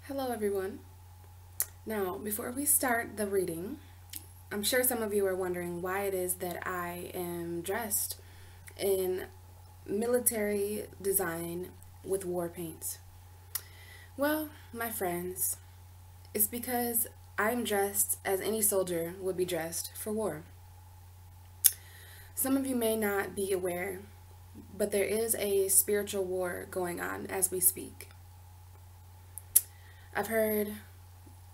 Hello everyone. Now, before we start the reading, I'm sure some of you are wondering why it is that I am dressed in military design with war paints. Well, my friends, it's because I'm dressed as any soldier would be dressed for war. Some of you may not be aware, but there is a spiritual war going on as we speak. I've heard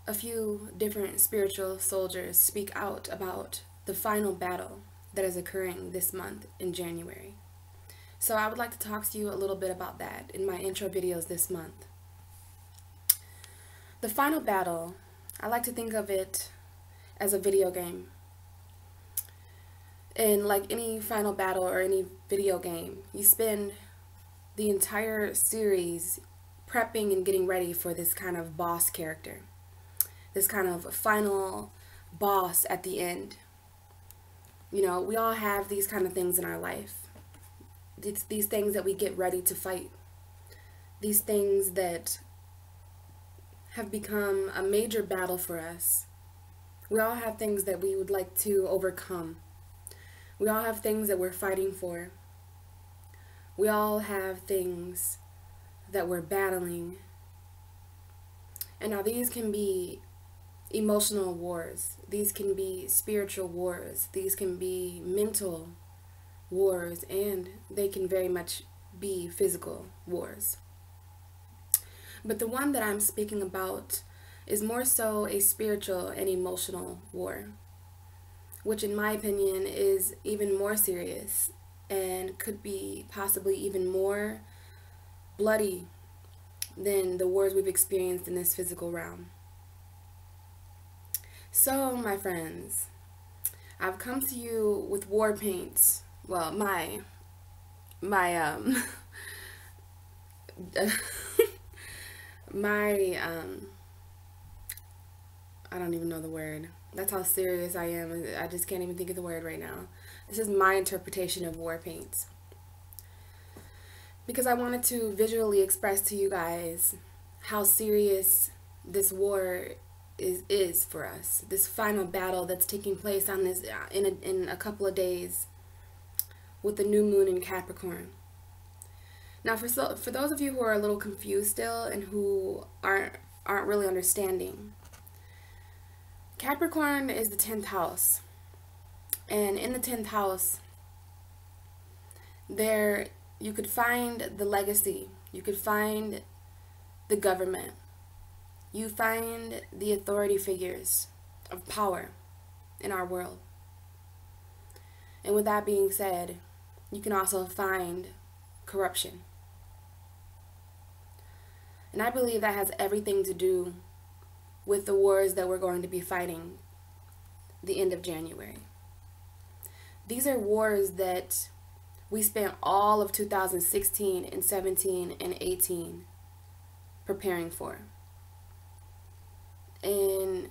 a few different spiritual soldiers speak out about the final battle that is occurring this month in January. So I would like to talk to you a little bit about that in my intro videos this month. The final battle, I like to think of it as a video game. And like any final battle or any video game, you spend the entire series prepping and getting ready for this kind of boss character, this kind of final boss at the end. You know, we all have these kind of things in our life. It's these things that we get ready to fight. These things that have become a major battle for us. We all have things that we would like to overcome. We all have things that we're fighting for. We all have things that we're battling. And now these can be emotional wars. These can be spiritual wars. These can be mental wars, and they can very much be physical wars. But the one that I'm speaking about is more so a spiritual and emotional war, which in my opinion is even more serious and could be possibly even more bloody than the wars we've experienced in this physical realm. So, my friends, I've come to you with war paints. Well, my my I don't even know the word. That's how serious I am. I just can't even think of the word right now. This is my interpretation of war paints, because I wanted to visually express to you guys how serious this war is for us. This final battle that's taking place on this in a couple of days with the new moon in Capricorn. Now, for those of you who are a little confused still and who aren't really understanding, Capricorn is the 10th house, and in the 10th house, there you could find the legacy, you could find the government, you find the authority figures of power in our world. And with that being said, you can also find corruption. And I believe that has everything to do with the wars that we're going to be fighting the end of January. These are wars that we spent all of 2016 and 17 and 18 preparing for. And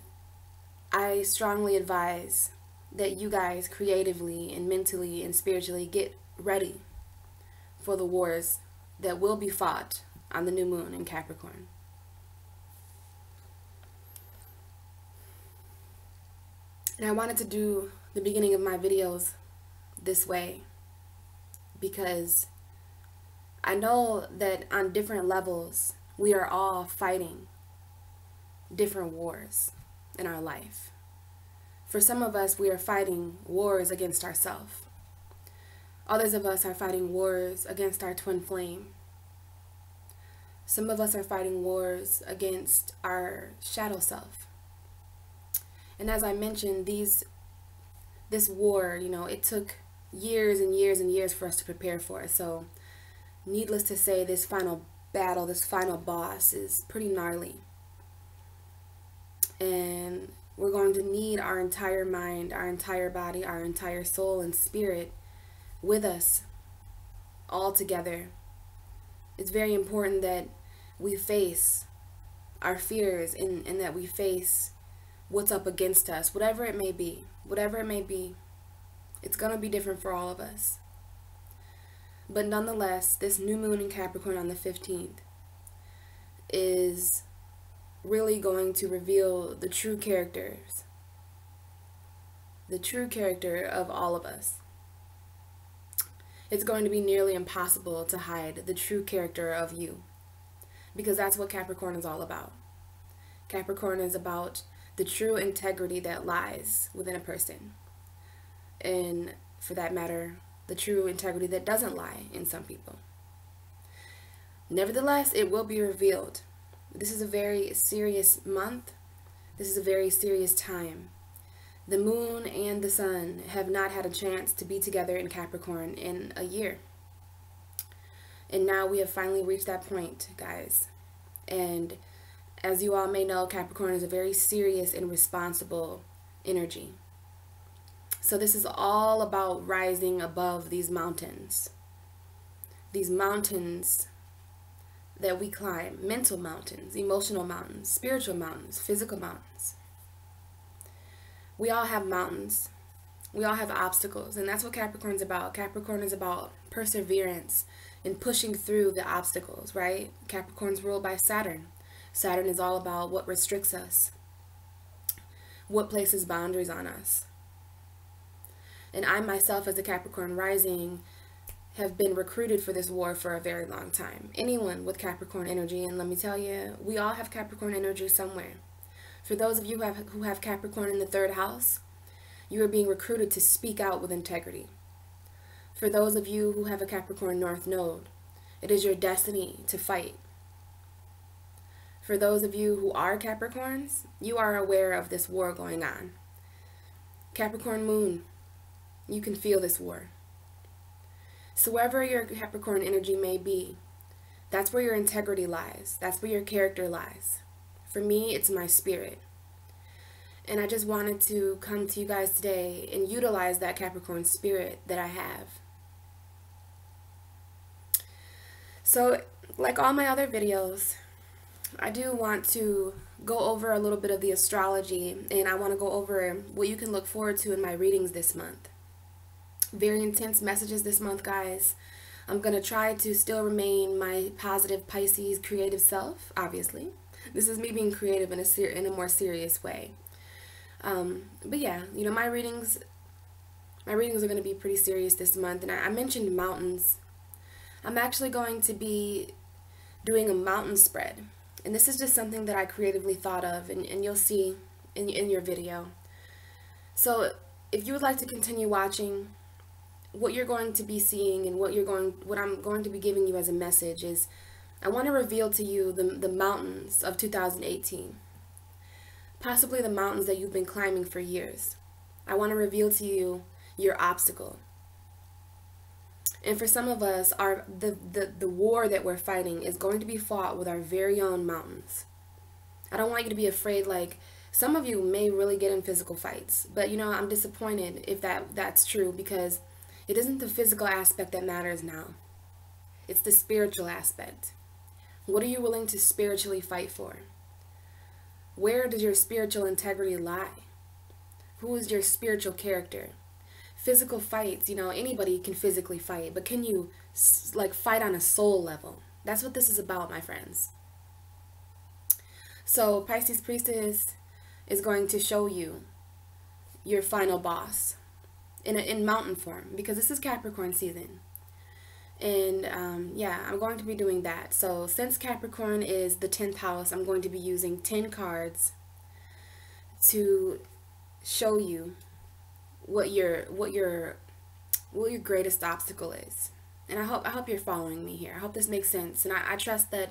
I strongly advise that you guys creatively and mentally and spiritually get ready for the wars that will be fought on the new moon in Capricorn. And I wanted to do the beginning of my videos this way because I know that on different levels we are all fighting different wars in our life. For some of us, we are fighting wars against ourselves. Others of us are fighting wars against our twin flame. Some of us are fighting wars against our shadow self. And as I mentioned, this war, you know, it took years and years and years for us to prepare for it. So needless to say, this final battle, this final boss is pretty gnarly. And we're going to need our entire mind, our entire body, our entire soul and spirit with us all together. It's very important that we face our fears and that we face what's up against us, whatever it may be. Whatever it may be, it's going to be different for all of us. But nonetheless, this new moon in Capricorn on the 15th is really going to reveal the true character of all of us. It's going to be nearly impossible to hide the true character of you, because that's what Capricorn is all about. Capricorn is about the true integrity that lies within a person, and for that matter, the true integrity that doesn't lie in some people. Nevertheless, it will be revealed. This is a very serious month. This is a very serious time. The moon and the sun have not had a chance to be together in Capricorn in a year. And now we have finally reached that point, guys. And as you all may know, Capricorn is a very serious and responsible energy. So this is all about rising above these mountains. These mountains that we climb. Mental mountains, emotional mountains, spiritual mountains, physical mountains. We all have mountains. We all have obstacles. And that's what Capricorn's about. Capricorn is about perseverance and pushing through the obstacles, right? Capricorn's ruled by Saturn. Saturn is all about what restricts us, what places boundaries on us. And I myself, as a Capricorn rising, have been recruited for this war for a very long time. Anyone with Capricorn energy, and let me tell you, we all have Capricorn energy somewhere. For those of you who have Capricorn in the 3rd house, you are being recruited to speak out with integrity. For those of you who have a Capricorn North Node, it is your destiny to fight. For those of you who are Capricorns, you are aware of this war going on. Capricorn Moon, you can feel this war. So wherever your Capricorn energy may be, that's where your integrity lies. That's where your character lies. For me, it's my spirit. And I just wanted to come to you guys today and utilize that Capricorn spirit that I have. So, like all my other videos, I do want to go over a little bit of the astrology, and I want to go over what you can look forward to in my readings this month. Very intense messages this month, guys. I'm going to try to still remain my positive Pisces creative self, obviously. This is me being creative in a more serious way. But yeah, you know, my readings are going to be pretty serious this month. And I mentioned mountains. I'm actually going to be doing a mountain spread. And this is just something that I creatively thought of, and you'll see in your video. So if you would like to continue watching, what you're going to be seeing and what I'm going to be giving you as a message is, I want to reveal to you the mountains of 2018. Possibly the mountains that you've been climbing for years. I want to reveal to you your obstacle. And for some of us, the war that we're fighting is going to be fought with our very own mountains. I don't want you to be afraid. Like, some of you may really get in physical fights, but you know, I'm disappointed if that's true, because it isn't the physical aspect that matters now. It's the spiritual aspect. What are you willing to spiritually fight for? Where does your spiritual integrity lie? Who is your spiritual character? Physical fights, you know, anybody can physically fight, but can you like fight on a soul level? That's what this is about, my friends. So Pisces Priestess is going to show you your final boss in mountain form, because this is Capricorn season. And yeah, I'm going to be doing that. So since Capricorn is the 10th house, I'm going to be using 10 cards to show you what your greatest obstacle is. And I hope you're following me here. I hope this makes sense, and I trust that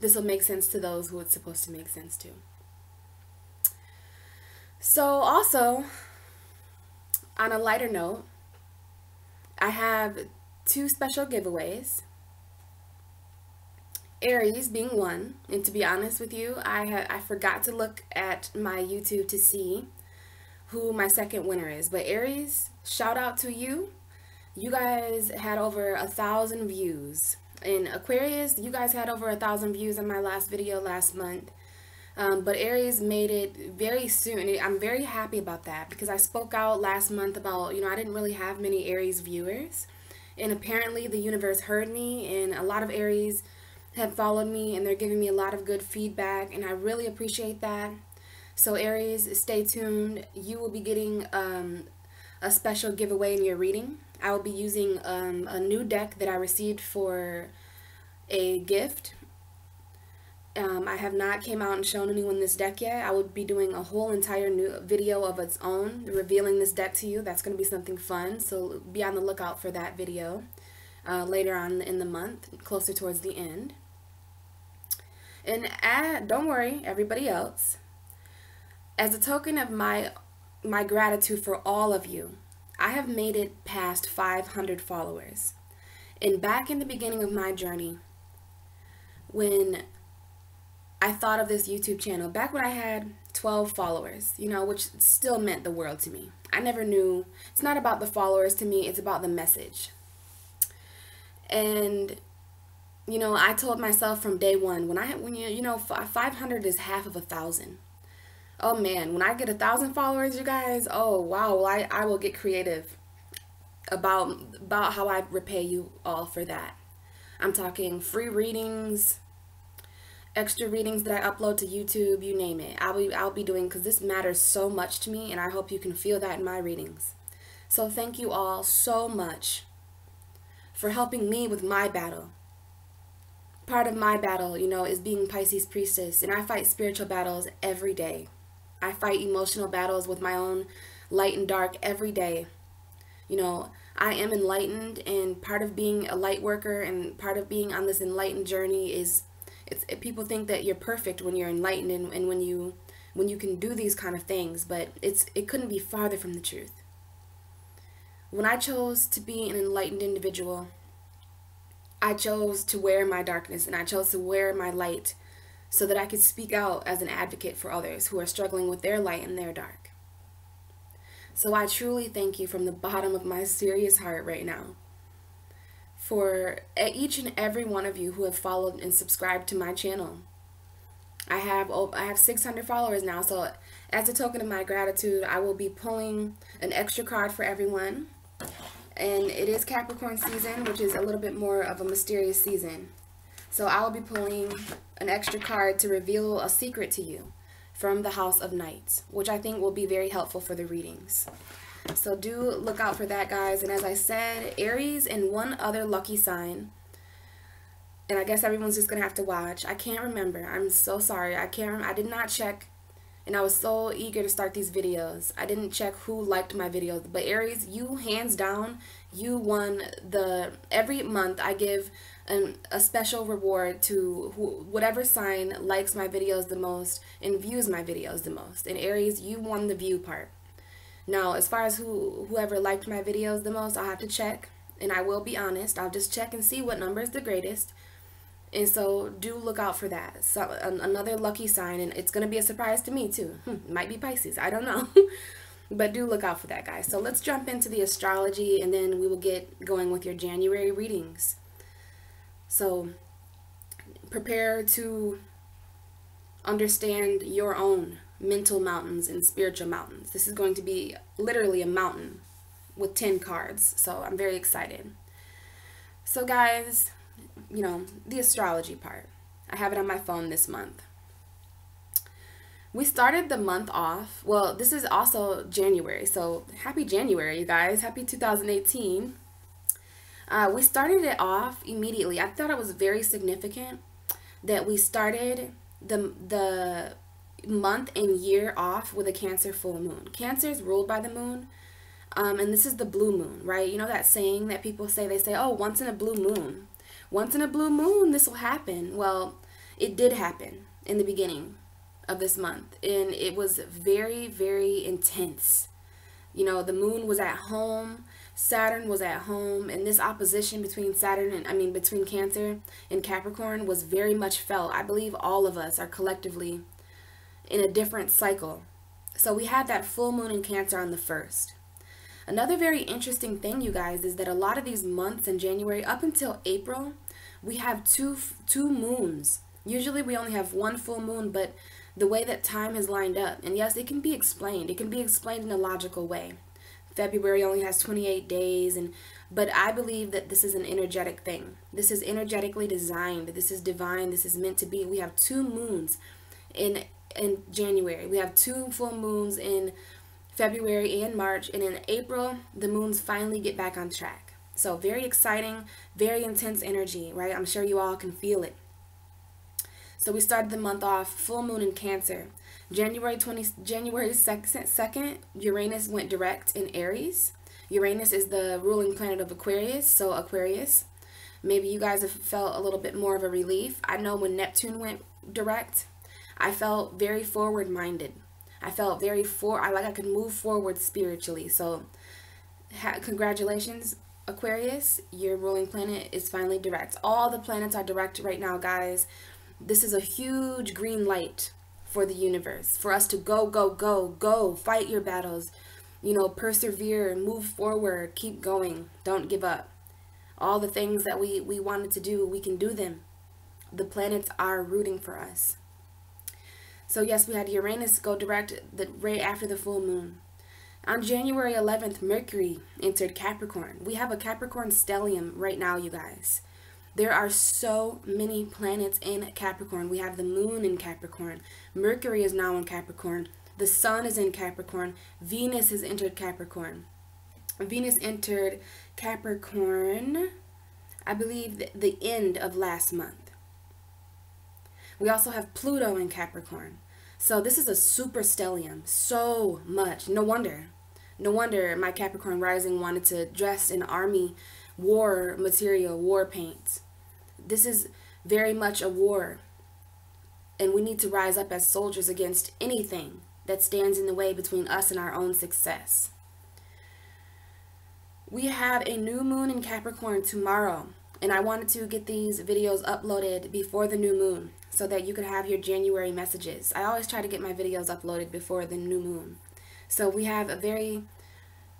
this will make sense to those who it's supposed to make sense to. So also, on a lighter note, I have 2 special giveaways. Aries being one, and to be honest with you, I forgot to look at my YouTube to see who my second winner is. But Aries, shout out to you. You guys had over 1,000 views. And Aquarius, you guys had over 1,000 views on my last video last month. But Aries made it very soon. I'm very happy about that, because I spoke out last month about, you know, I didn't really have many Aries viewers. And apparently the universe heard me, and a lot of Aries have followed me, and they're giving me a lot of good feedback, and I really appreciate that. So Aries, stay tuned. You will be getting a special giveaway in your reading. I will be using a new deck that I received for a gift. I have not came out and shown anyone this deck yet. I will be doing a whole entire new video of its own, revealing this deck to you. That's going to be something fun, so be on the lookout for that video later on in the month, closer towards the end. And don't worry, everybody else, as a token of my gratitude for all of you, I have made it past 500 followers. And back in the beginning of my journey, when I thought of this YouTube channel, back when I had 12 followers, you know, which still meant the world to me. I never knew, it's not about the followers to me, it's about the message. And, you know, I told myself from day one, when you know, 500 is half of 1,000. Oh man, when I get 1,000 followers, you guys, oh wow, well, I will get creative about how I repay you all for that. I'm talking free readings, extra readings that I upload to YouTube, you name it. I'll be doing, because this matters so much to me, and I hope you can feel that in my readings. So thank you all so much for helping me with my battle. Part of my battle, you know, is being Pisces priestess, and I fight spiritual battles every day. I fight emotional battles with my own light and dark every day. You know, I am enlightened, and part of being a light worker and part of being on this enlightened journey is people think that you're perfect when you're enlightened and when you can do these kind of things, but it couldn't be farther from the truth. When I chose to be an enlightened individual, I chose to wear my darkness and I chose to wear my light so that I could speak out as an advocate for others who are struggling with their light and their dark. So I truly thank you from the bottom of my serious heart right now for each and every one of you who have followed and subscribed to my channel. I have 600 followers now, so as a token of my gratitude, I will be pulling an extra card for everyone. And it is Capricorn season, which is a little bit more of a mysterious season. So I will be pulling an extra card to reveal a secret to you from the House of Knights, which I think will be very helpful for the readings. So do look out for that, guys. And as I said, Aries and one other lucky sign. And I guess everyone's just going to have to watch. I can't remember. I'm so sorry. I did not check. And I was so eager to start these videos. I didn't check who liked my videos. But Aries, you hands down, you won every month I give a special reward to whatever sign likes my videos the most and views my videos the most. And Aries, you won the view part. Now, as far as whoever liked my videos the most, I'll have to check. And I will be honest. I'll just check and see what number is the greatest. And so do look out for that. So another lucky sign, and it's going to be a surprise to me too. Might be Pisces. I don't know. But do look out for that, guys. So let's jump into the astrology, and then we will get going with your January readings. So prepare to understand your own mental mountains and spiritual mountains. This is going to be literally a mountain with 10 cards. So I'm very excited. So guys, you know, the astrology part. I have it on my phone this month. We started the month off, well, this is also January, so happy January, you guys. Happy 2018. We started it off immediately. I thought it was very significant that we started the month and year off with a Cancer full moon. Cancer is ruled by the moon, and this is the blue moon, right? You know that saying that people say, they say, oh, once in a blue moon. Once in a blue moon, this will happen. Well, it did happen in the beginning of this month, and it was very, very intense. You know, the moon was at home, Saturn was at home, and this opposition between between Cancer and Capricorn was very much felt. I believe all of us are collectively in a different cycle. So we had that full moon in Cancer on the 1st. Another very interesting thing, you guys, is that a lot of these months in January up until April, we have two moons. Usually we only have one full moon, but the way that time has lined up, and yes, it can be explained. It can be explained in a logical way. February only has 28 days, but I believe that this is an energetic thing. This is energetically designed. This is divine. This is meant to be. We have 2 moons in January. We have 2 full moons in February and March, and in April the moons finally get back on track. So very exciting, very intense energy, right? I'm sure you all can feel it. So we started the month off full moon in Cancer. January 2nd, Uranus went direct in Aries. Uranus is the ruling planet of Aquarius, so Aquarius. Maybe you guys have felt a little bit more of a relief. I know when Neptune went direct, I felt very forward-minded. I felt I could move forward spiritually. So congratulations, Aquarius. Your ruling planet is finally direct. All the planets are direct right now, guys. This is a huge green light for the universe, for us to go, fight your battles, persevere, move forward, keep going, don't give up. All the things that we wanted to do, we can do them. The planets are rooting for us. So yes, we had Uranus go direct right after the full moon. On January 11th, Mercury entered Capricorn. We have a Capricorn stellium right now, you guys. There are so many planets in Capricorn. We have the moon in Capricorn. Mercury is now in Capricorn. The sun is in Capricorn. Venus has entered Capricorn. Venus entered Capricorn, I believe, the end of last month. We also have Pluto in Capricorn. So this is a super stellium. So much. No wonder my Capricorn rising wanted to dress in army war material, war paint. This is very much a war. And we need to rise up as soldiers against anything that stands in the way between us and our own success. We have a new moon in Capricorn tomorrow. And I wanted to get these videos uploaded before the new moon so that you could have your January messages. I always try to get my videos uploaded before the new moon. So we have a very,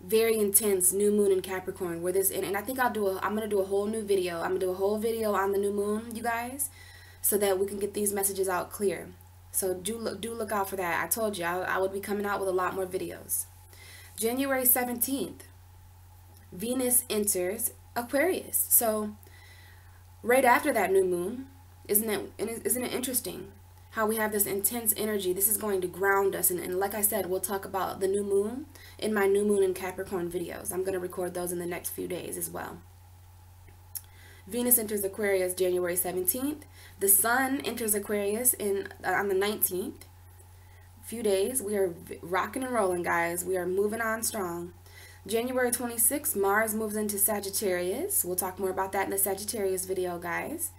very intense new moon in Capricorn where and I think I'm going to do a whole new video. I'm going to do a whole video on the new moon, you guys, so that we can get these messages out clear. So do look out for that. I told you I would be coming out with a lot more videos. January 17th, Venus enters Aquarius. So right after that new moon, isn't it interesting how we have this intense energy? This is going to ground us, and like I said, we'll talk about the new moon in my new moon in Capricorn videos. I'm going to record those in the next few days as well. Venus enters Aquarius January 17th. The sun enters Aquarius on the 19th. Few days. We are rocking and rolling, guys. We are moving on strong. January 26th, Mars moves into Sagittarius. We'll talk more about that in the Sagittarius video, guys.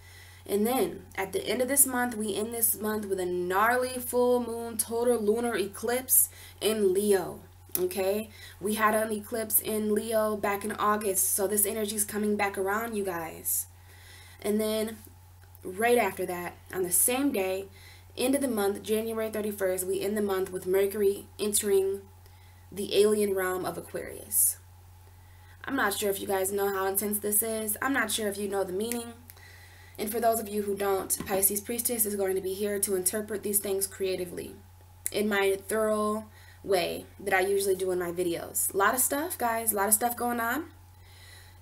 And then, at the end of this month, we end this month with a gnarly full moon total lunar eclipse in Leo. Okay? We had an eclipse in Leo back in August, so this energy is coming back around, you guys. And then, right after that, on the same day, end of the month, January 31st, we end the month with Mercury entering the alien realm of Aquarius. I'm not sure if you guys know how intense this is. I'm not sure if you know the meaning. And for those of you who don't, Pisces Priestess is going to be here to interpret these things creatively in my thorough way that I usually do in my videos. A lot of stuff, guys, a lot of stuff going on.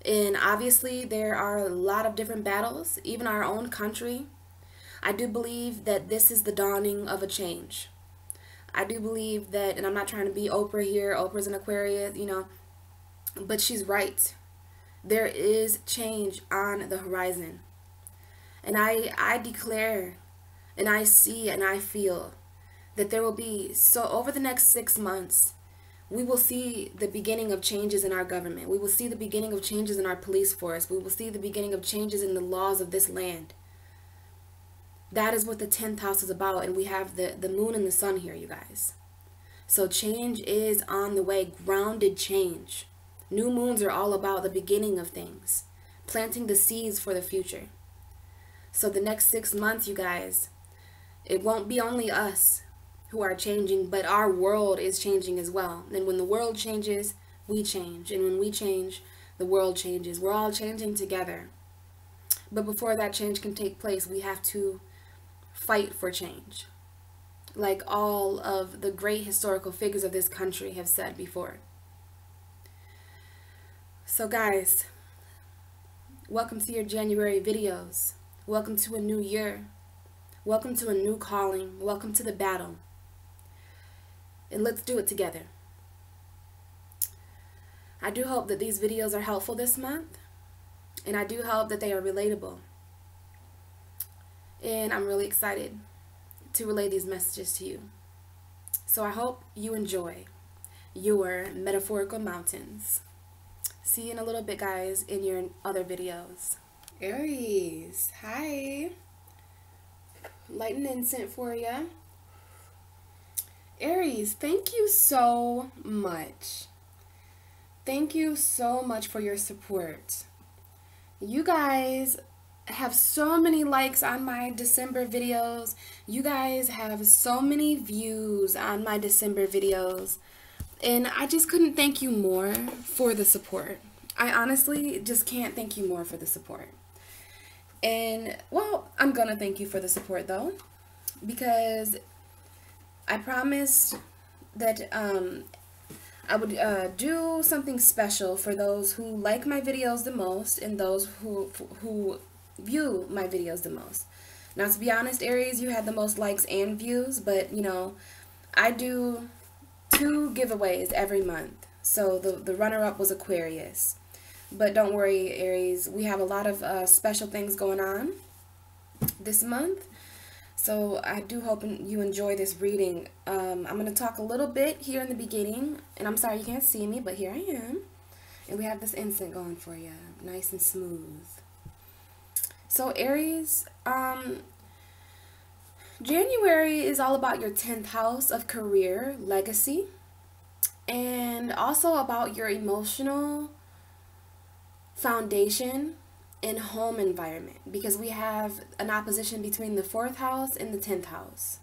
And obviously there are a lot of different battles, even our own country. I do believe that this is the dawning of a change. I do believe that, and I'm not trying to be Oprah here, Oprah's an Aquarius, but she's right. There is change on the horizon. And I declare, and I see, and I feel that there will be, so over the next 6 months, we will see the beginning of changes in our government. We will see the beginning of changes in our police force. We will see the beginning of changes in the laws of this land. That is what the 10th house is about, and we have the moon and the sun here, you guys. So change is on the way, grounded change. New moons are all about the beginning of things, planting the seeds for the future. So the next 6 months, you guys, it won't be only us who are changing, but our world is changing as well. And when the world changes, we change. And when we change, the world changes. We're all changing together. But before that change can take place, we have to fight for change. Like all of the great historical figures of this country have said before. So guys, welcome to your January videos. Welcome to a new year. Welcome to a new calling. Welcome to the battle. And let's do it together. I do hope that these videos are helpful this month. And I do hope that they are relatable. And I'm really excited to relay these messages to you. So I hope you enjoy your metaphorical mountains. See you in a little bit, guys, in your other videos. Aries, hi. Light and incense for you. Aries, thank you so much. Thank you so much for your support. You guys have so many likes on my December videos. You guys have so many views on my December videos. And I just couldn't thank you more for the support. I honestly just can't thank you more for the support. And, well, I'm going to thank you for the support, though, because I promised that I would do something special for those who like my videos the most and those who view my videos the most. Now, to be honest, Aries, you had the most likes and views, but, you know, I do 2 giveaways every month. So the runner-up was Aquarius. But don't worry, Aries, we have a lot of special things going on this month. So I do hope you enjoy this reading. I'm going to talk a little bit here in the beginning. And I'm sorry you can't see me, but here I am. And we have this incense going for you. Nice and smooth. So Aries, January is all about your 10th house of career, legacy, and also about your emotional foundation and home environment, because we have an opposition between the 4th house and the 10th house.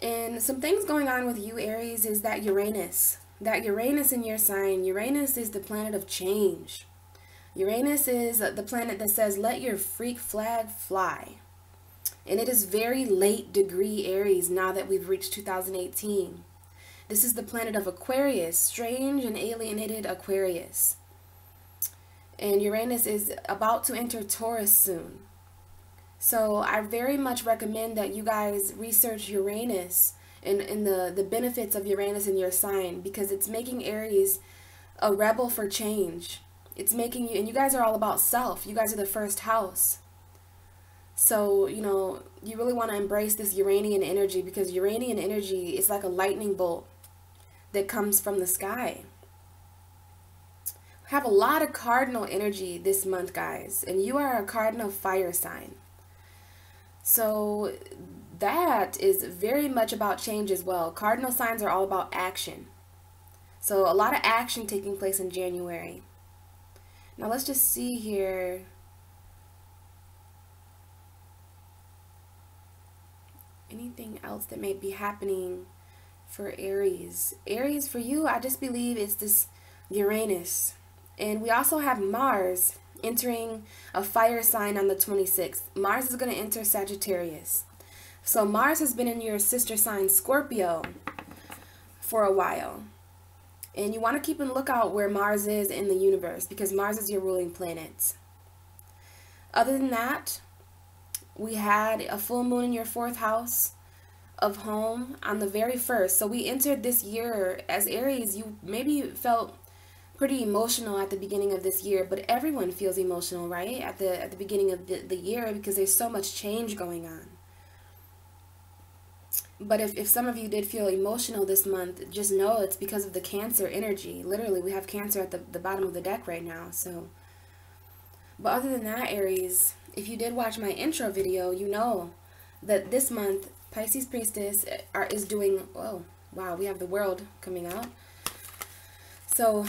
And some things going on with you, Aries, is that Uranus in your sign. Uranus is the planet of change. Uranus is the planet that says, let your freak flag fly. And it is very late degree Aries now that we've reached 2018. This is the planet of Aquarius, strange and alienated Aquarius. And Uranus is about to enter Taurus soon. So I very much recommend that you guys research Uranus and the benefits of Uranus in your sign, because it's making Aries a rebel for change. It's making you, and you guys are all about self. You guys are the 1st house. So, you know, you really want to embrace this Uranian energy, because Uranian energy is like a lightning bolt that comes from the sky. Have a lot of cardinal energy this month, guys, and you are a cardinal fire sign. So that is very much about change as well. Cardinal signs are all about action. So a lot of action taking place in January. Now let's just see here. Anything else that may be happening for Aries? Aries, for you, I just believe it's this Uranus. And we also have Mars entering a fire sign on the 26th. Mars is going to enter Sagittarius. So Mars has been in your sister sign Scorpio for a while. And you want to keep a lookout where Mars is in the universe, because Mars is your ruling planet. Other than that, we had a full moon in your 4th house of home on the very 1st. So we entered this year as Aries. You maybe felt pretty emotional at the beginning of this year, but everyone feels emotional, right? At the beginning of the year, because there's so much change going on. But if some of you did feel emotional this month, just know it's because of the Cancer energy. Literally, we have Cancer at the bottom of the deck right now. So, but other than that, Aries, if you did watch my intro video, you know that this month Pisces Priestess is doing, oh wow, we have the World coming out. So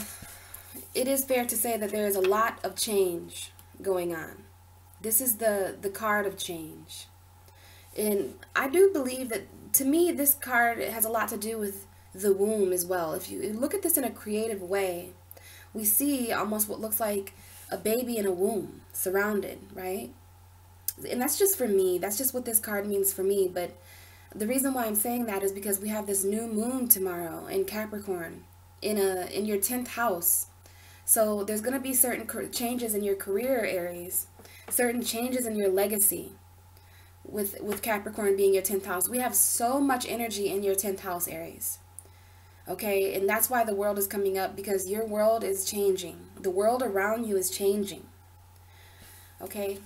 it is fair to say that there is a lot of change going on. This is the card of change. And I do believe that, to me, this card has a lot to do with the womb as well. If you look at this in a creative way, we see almost what looks like a baby in a womb, surrounded, right? And that's just for me. That's just what this card means for me. But the reason why I'm saying that is because we have this new moon tomorrow in Capricorn, in your 10th house. So there's going to be certain changes in your career, Aries, certain changes in your legacy. With Capricorn being your 10th house, we have so much energy in your 10th house, Aries. Okay, and that's why the world is coming up, because your world is changing. The world around you is changing. Okay,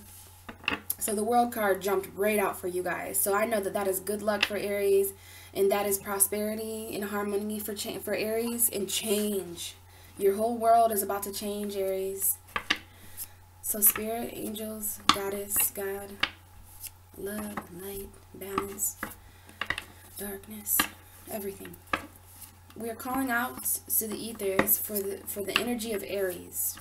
so the world card jumped right out for you guys. So I know that that is good luck for Aries, and that is prosperity and harmony for Aries, and change. Your whole world is about to change, Aries. So spirit, angels, goddess, God, love, light, balance, darkness, everything. We are calling out to the ethers for the energy of Aries.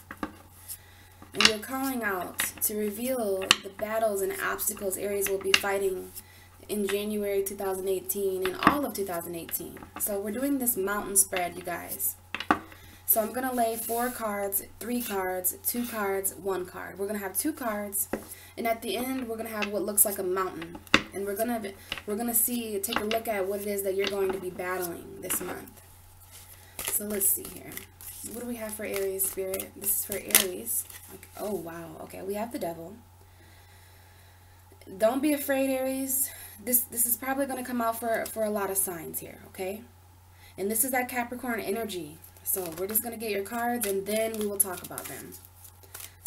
And we are calling out to reveal the battles and obstacles Aries will be fighting in January 2018 and all of 2018. So we're doing this mountain spread, you guys. So I'm going to lay 4 cards, 3 cards, 2 cards, 1 card. We're going to have 2 cards, and at the end we're going to have what looks like a mountain. And we're going to take a look at what it is that you're going to be battling this month. So let's see here. What do we have for Aries, Spirit? This is for Aries. Oh, wow. Okay, we have the Devil. Don't be afraid, Aries. This is probably going to come out for a lot of signs here, okay? And this is that Capricorn energy. So we're just going to get your cards, and then we will talk about them.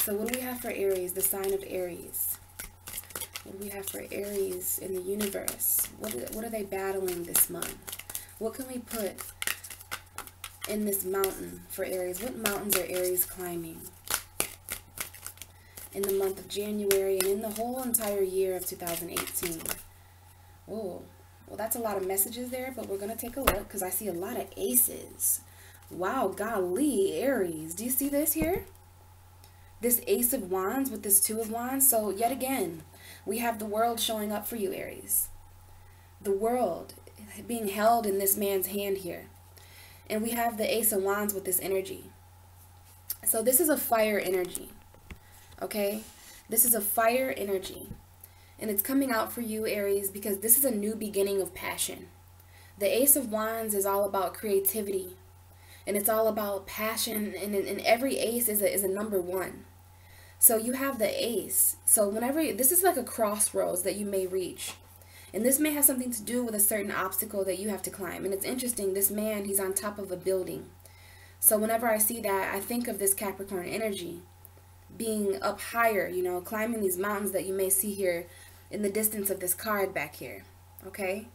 So what do we have for Aries, the sign of Aries? What do we have for Aries in the universe? What are they battling this month? What can we put in this mountain for Aries? What mountains are Aries climbing in the month of January and in the whole entire year of 2018? Oh, well, that's a lot of messages there, but we're going to take a look because I see a lot of aces. Wow, golly, Aries. Do you see this here? This Ace of Wands with this 2 of Wands. So yet again, we have the world showing up for you, Aries. The world being held in this man's hand here. And we have the Ace of Wands with this energy. So this is a fire energy. Okay? This is a fire energy. And it's coming out for you, Aries, because this is a new beginning of passion. The Ace of Wands is all about creativity. And it's all about passion. And every ace is a number 1. So you have the ace. So this is like a crossroads that you may reach. And this may have something to do with a certain obstacle that you have to climb. And it's interesting, this man, he's on top of a building. So whenever I see that, I think of this Capricorn energy being up higher, you know, climbing these mountains that you may see here in the distance of this card back here. Okay?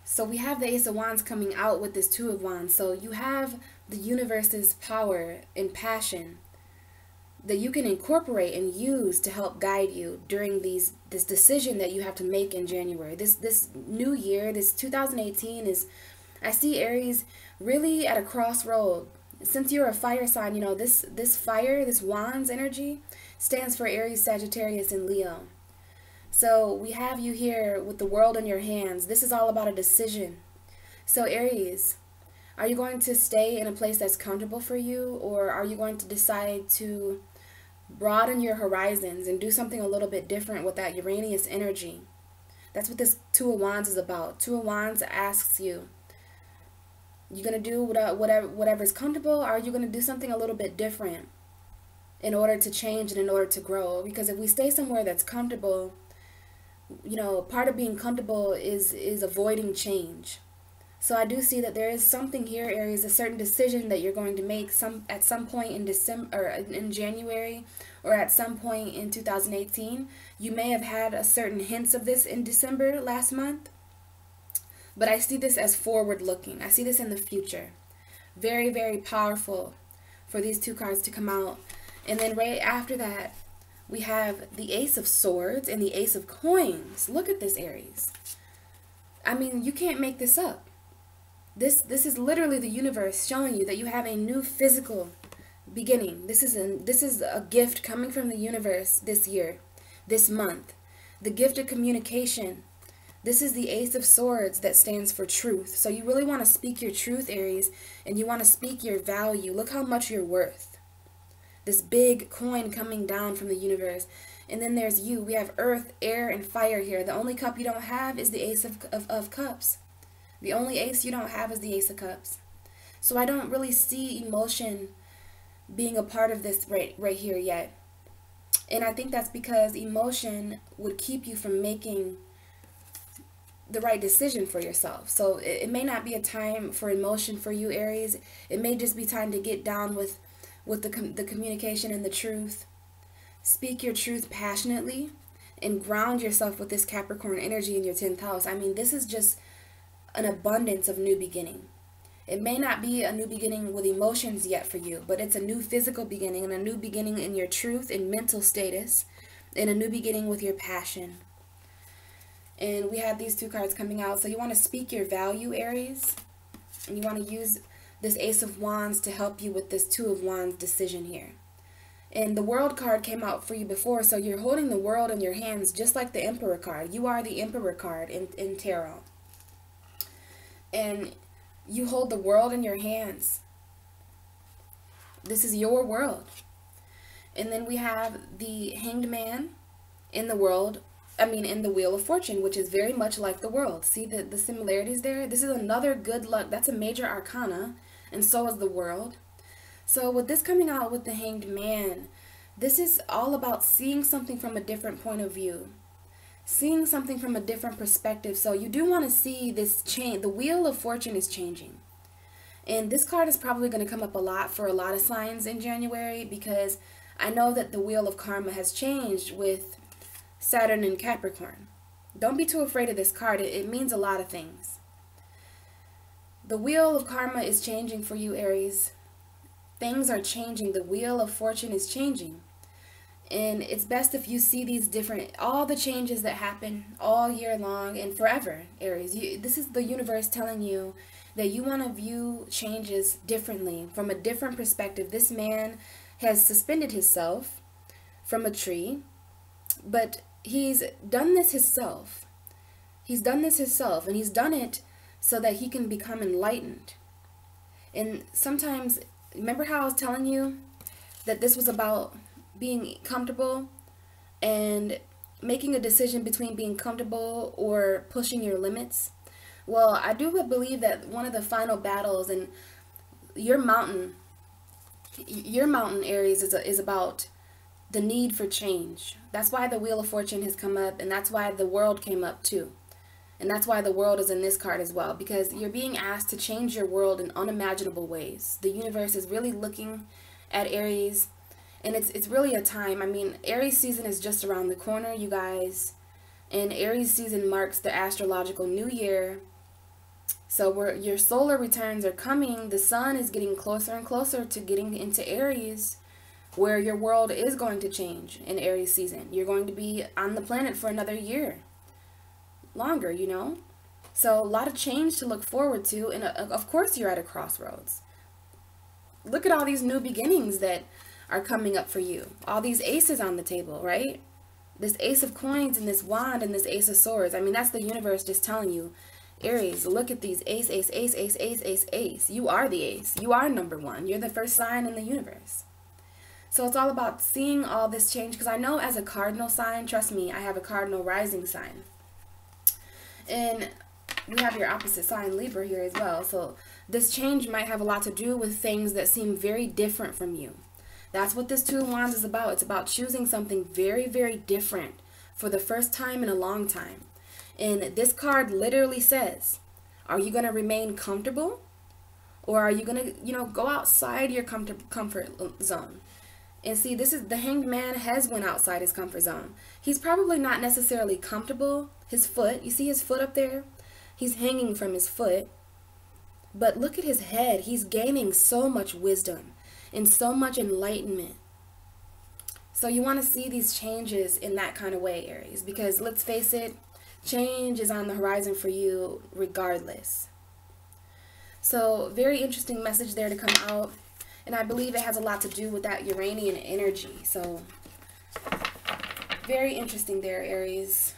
So we have the Ace of Wands coming out with this 2 of Wands. So you have the universe's power and passion that you can incorporate and use to help guide you during this decision that you have to make in January. This new year, this 2018 is, I see Aries really at a crossroad. Since you're a fire sign, you know, this fire, this Wands energy stands for Aries, Sagittarius, and Leo. So we have you here with the world in your hands. This is all about a decision. So Aries, are you going to stay in a place that's comfortable for you, or are you going to decide to broaden your horizons and do something a little bit different with that Uranus energy? That's what this 2 of Wands is about. 2 of Wands asks you, you going to do whatever's comfortable, or are you going to do something a little bit different in order to change and in order to grow? Because if we stay somewhere that's comfortable, you know, part of being comfortable is avoiding change. So I do see that there is something here, Aries, a certain decision that you're going to make at some point in December, or in January, or at some point in 2018. You may have had a certain hints of this in December last month, but I see this as forward looking. I see this in the future. Very, very powerful for these 2 cards to come out. And then right after that, we have the Ace of Swords and the Ace of Coins. Look at this, Aries. I mean, you can't make this up. This is literally the universe showing you that you have a new physical beginning. This is a gift coming from the universe this year, this month. The gift of communication. This is the Ace of Swords that stands for truth. So you really want to speak your truth, Aries, and you want to speak your value. Look how much you're worth. This big coin coming down from the universe. And then there's you. We have earth, air, and fire here. The only cup you don't have is the Ace of Cups. The only ace you don't have is the Ace of Cups. So I don't really see emotion being a part of this right here yet. And I think that's because emotion would keep you from making the right decision for yourself. So it may not be a time for emotion for you, Aries. It may just be time to get down with the communication and the truth. Speak your truth passionately and ground yourself with this Capricorn energy in your 10th house. I mean, this is just an abundance of new beginning. It may not be a new beginning with emotions yet for you, but it's a new physical beginning and a new beginning in your truth and mental status and a new beginning with your passion. And we have these two cards coming out. So you want to speak your value, Aries. And you want to use this Ace of Wands to help you with this Two of Wands decision here. And the World card came out for you before. So you're holding the world in your hands just like the Emperor card. You are the Emperor card in Tarot. And you hold the world in your hands. This is your world. And then we have the Hanged Man in the world. In the Wheel of Fortune, which is very much like the world. See the similarities there? This is another good luck. That's a major arcana, and so is the world. So with this coming out with the Hanged Man, this is all about seeing something from a different point of view. Seeing something from a different perspective. So you do want to see this change. The Wheel of Fortune is changing. And this card is probably going to come up a lot for a lot of signs in January, because I know that the Wheel of Karma has changed with Saturn and Capricorn. Don't be too afraid of this card. It means a lot of things. The Wheel of Karma is changing for you, Aries. Things are changing. The Wheel of Fortune is changing. And it's best if you see these all the changes that happen all year long and forever, Aries. This is the universe telling you that you want to view changes differently, from a different perspective. This man has suspended himself from a tree, but he's done this himself. He's done this himself, and he's done it so that he can become enlightened. And sometimes, remember how I was telling you that this was about being comfortable and making a decision between being comfortable or pushing your limits? Well, I do believe that one of the final battles in your mountain, Aries, is about the need for change. That's why the Wheel of Fortune has come up, and that's why the World came up too. And that's why the World is in this card as well, because you're being asked to change your world in unimaginable ways. The universe is really looking at Aries, and it's really a time. Aries season is just around the corner, you guys. And Aries season marks the astrological new year. So your solar returns are coming. The sun is getting closer and closer to getting into Aries, where your world is going to change in Aries season. You're going to be on the planet for another year. Longer, you know? So a lot of change to look forward to, and of course you're at a crossroads. Look at all these new beginnings that are coming up for you. All these aces on the table, right? This Ace of Coins and this Wand and this Ace of Swords. That's the universe just telling you, Aries, look at these ace, ace, ace, ace, ace, ace, ace. You are the ace. You are number one. You're the first sign in the universe. So it's all about seeing all this change, because I know as a cardinal sign, trust me, I have a cardinal rising sign. And we have your opposite sign, Libra, here as well. So this change might have a lot to do with things that seem very different from you. That's what this Two of Wands is about. It's about choosing something very, very different for the first time in a long time. And this card literally says, are you going to remain comfortable? Or are you going to, go outside your comfort zone? And see, this is the Hanged Man has went outside his comfort zone. He's probably not necessarily comfortable. His foot, you see his foot up there? He's hanging from his foot. But look at his head. He's gaining so much wisdom and so much enlightenment. So you want to see these changes in that kind of way, Aries, because let's face it, change is on the horizon for you regardless. So very interesting message there to come out. And I believe it has a lot to do with that Uranian energy. So very interesting there, Aries.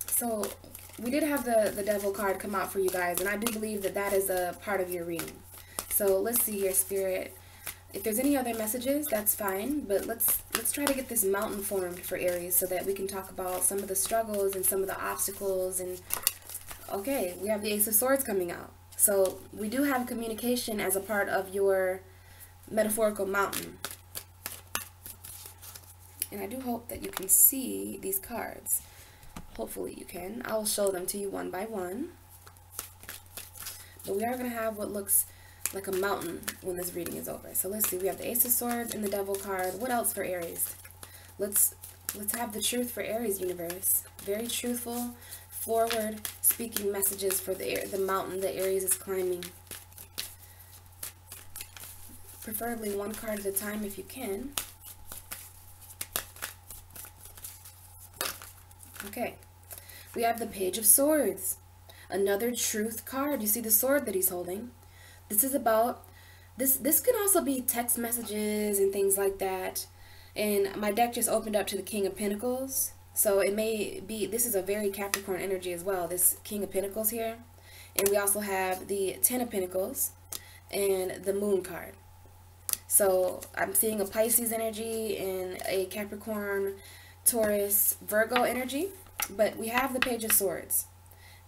So we did have the Devil card come out for you guys, and I do believe that that is a part of your reading. So let's see here, Spirit. If there's any other messages, that's fine, but let's try to get this mountain formed for Aries so that we can talk about some of the struggles and some of the obstacles. And okay, we have the Ace of Swords coming out. So we do have communication as a part of your metaphorical mountain. And I do hope that you can see these cards. Hopefully you can. I will show them to you one by one. But we are going to have what looks like a mountain when this reading is over. So let's see. We have the Ace of Swords and the Devil card. What else for Aries? Let's have the truth for Aries, universe. Very truthful, forward speaking messages for the mountain that Aries is climbing. Preferably one card at a time if you can. Okay, we have the Page of Swords, another truth card. You see the sword that he's holding. This is about, this can also be text messages and things like that. And my deck just opened up to the King of Pentacles. So it may be, this is a very Capricorn energy as well, this King of Pentacles here. And we also have the Ten of Pentacles and the Moon card. So I'm seeing a Pisces energy and a Capricorn, Taurus, Virgo energy, but we have the Page of Swords.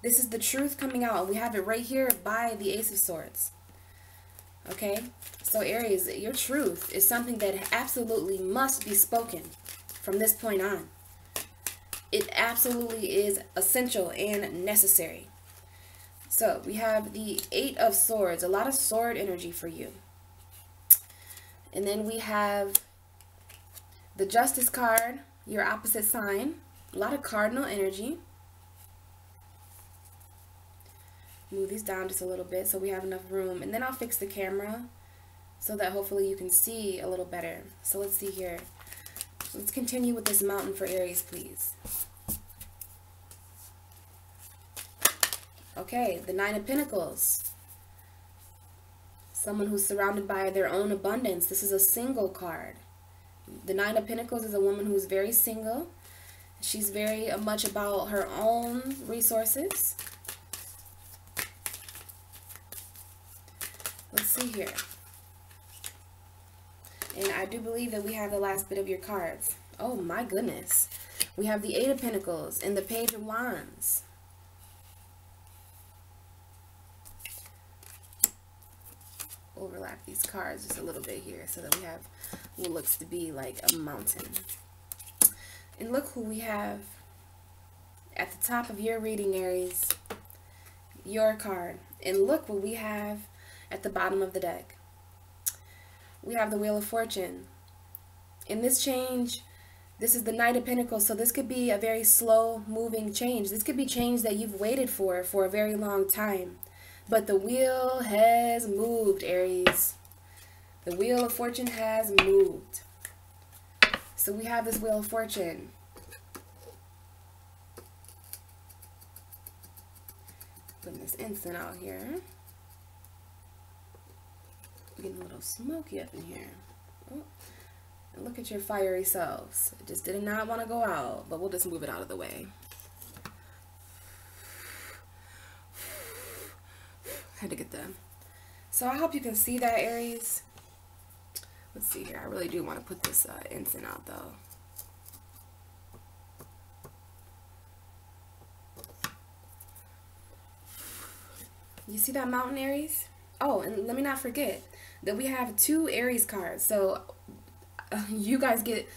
This is the truth coming out, and we have it right here by the Ace of Swords. Okay, so Aries, your truth is something that absolutely must be spoken from this point on. It absolutely is essential and necessary. So we have the Eight of Swords, a lot of sword energy for you. And then we have the Justice card, your opposite sign, a lot of cardinal energy. Move these down just a little bit so we have enough room, and then I'll fix the camera so that hopefully you can see a little better. So let's see here. Let's continue with this mountain for Aries, please. Okay, the Nine of Pentacles. Someone who's surrounded by their own abundance. This is a single card. The Nine of Pentacles is a woman who's very single. She's very much about her own resources. Let's see here. And I do believe that we have the last bit of your cards. Oh my goodness. We have the Eight of Pentacles and the Page of Wands. Overlap these cards just a little bit here so that we have what looks to be like a mountain. And look who we have at the top of your reading, Aries. Your card. And look what we have at the bottom of the deck. We have the Wheel of Fortune. In this change, this is the Knight of Pentacles, so this could be a very slow moving change. This could be change that you've waited for a very long time. But the wheel has moved, Aries. The Wheel of Fortune has moved. So we have this Wheel of Fortune. Putting this incense out here. Getting a little smoky up in here. Oh, and look at your fiery selves. It just did not want to go out, but we'll just move it out of the way. Had to get them. So I hope you can see that, Aries. Let's see here. I really do want to put this incense out, though. You see that mountain, Aries? Oh, and let me not forget that we have two Aries cards. So you guys get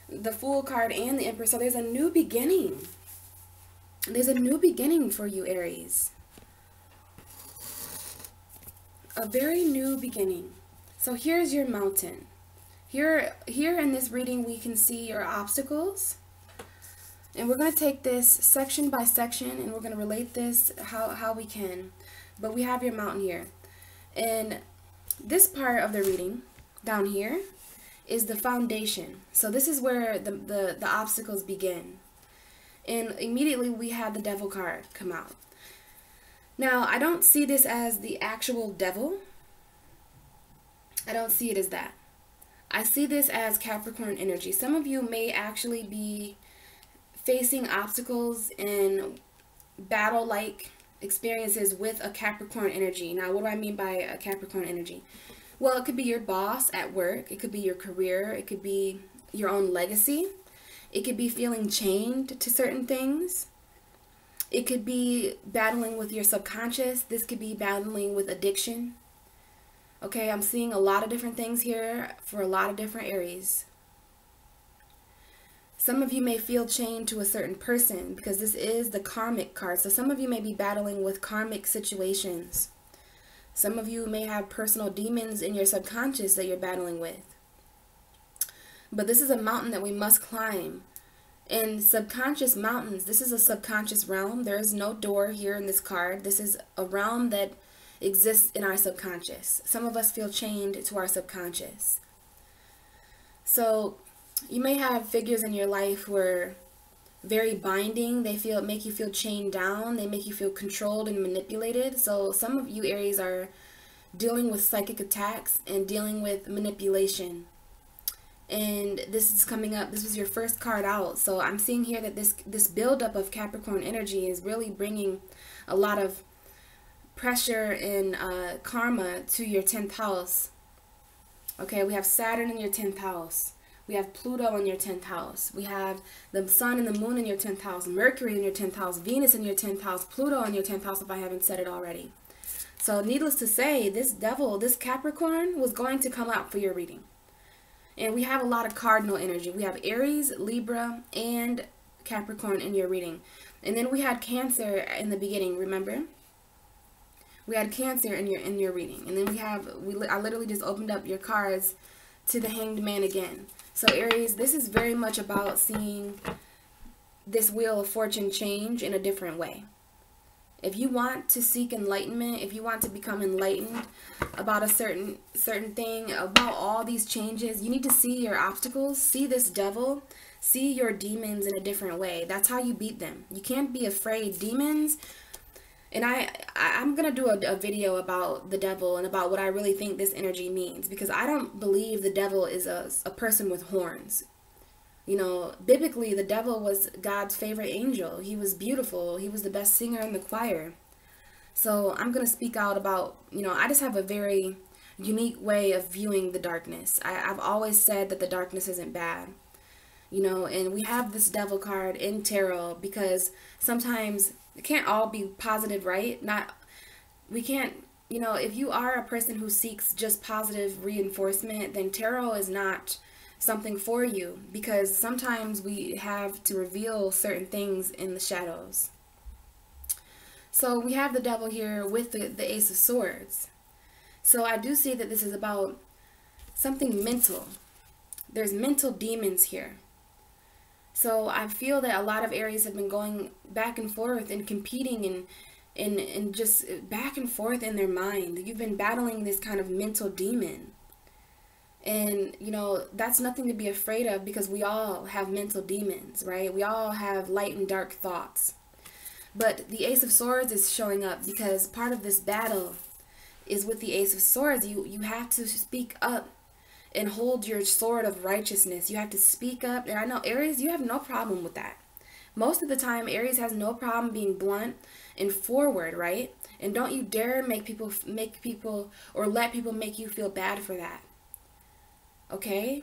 the Fool card and the Empress. So there's a new beginning. There's a new beginning for you, Aries. A very new beginning. So here's your mountain. Here in this reading, we can see your obstacles. And we're going to take this section by section, and we're going to relate this how we can. But we have your mountain here. And this part of the reading down here is the foundation. So this is where the obstacles begin. And immediately we have the Devil card come out. Now, I don't see this as the actual devil. I don't see it as that. I see this as Capricorn energy. Some of you may actually be facing obstacles and battle-like experiences with a Capricorn energy. Now, what do I mean by a Capricorn energy? Well, it could be your boss at work. It could be your career. It could be your own legacy. It could be feeling chained to certain things. It could be battling with your subconscious. This could be battling with addiction. Okay, I'm seeing a lot of different things here for a lot of different Aries. Some of you may feel chained to a certain person because this is the karmic card. So some of you may be battling with karmic situations. Some of you may have personal demons in your subconscious that you're battling with. But this is a mountain that we must climb. In subconscious mountains, this is a subconscious realm. There is no door here in this card. This is a realm that exists in our subconscious. Some of us feel chained to our subconscious. So you may have figures in your life who are very binding. They make you feel chained down. They make you feel controlled and manipulated. So some of you Aries are dealing with psychic attacks and dealing with manipulation. And this is coming up. This was your first card out. So I'm seeing here that this buildup of Capricorn energy is really bringing a lot of pressure and karma to your 10th house. Okay, we have Saturn in your 10th house. We have Pluto in your 10th house. We have the Sun and the Moon in your 10th house. Mercury in your 10th house. Venus in your 10th house. Pluto in your 10th house, if I haven't said it already. So needless to say, this devil, this Capricorn, was going to come out for your reading. And we have a lot of cardinal energy. We have Aries, Libra, and Capricorn in your reading. And then we had Cancer in the beginning, remember? We had Cancer in your reading. And then I literally just opened up your cards to the Hanged Man again. So Aries, this is very much about seeing this Wheel of Fortune change in a different way. If you want to seek enlightenment, if you want to become enlightened about a certain thing, about all these changes, you need to see your obstacles, see this devil, see your demons in a different way. That's how you beat them. You can't be afraid. Demons, and I'm going to do a video about the devil and about what I really think this energy means, because I don't believe the devil is a person with horns. You know, biblically, the devil was God's favorite angel. He was beautiful. He was the best singer in the choir. So I'm going to speak out about, I just have a very unique way of viewing the darkness. I've always said that the darkness isn't bad. And we have this devil card in tarot because sometimes it can't all be positive, right? We can't, if you are a person who seeks just positive reinforcement, then tarot is not something for you, because sometimes we have to reveal certain things in the shadows. So we have the devil here with the Ace of Swords. So I do see that this is about something mental. There's mental demons here. So I feel that a lot of Aries have been going back and forth and competing and just back and forth in their mind. You've been battling this kind of mental demon. And, that's nothing to be afraid of, because we all have mental demons, right? We all have light and dark thoughts. But the Ace of Swords is showing up because part of this battle is with the Ace of Swords. You have to speak up and hold your sword of righteousness. You have to speak up. And I know, Aries, you have no problem with that. Most of the time, Aries has no problem being blunt and forward, right? And don't you dare make people or let people make you feel bad for that. Okay?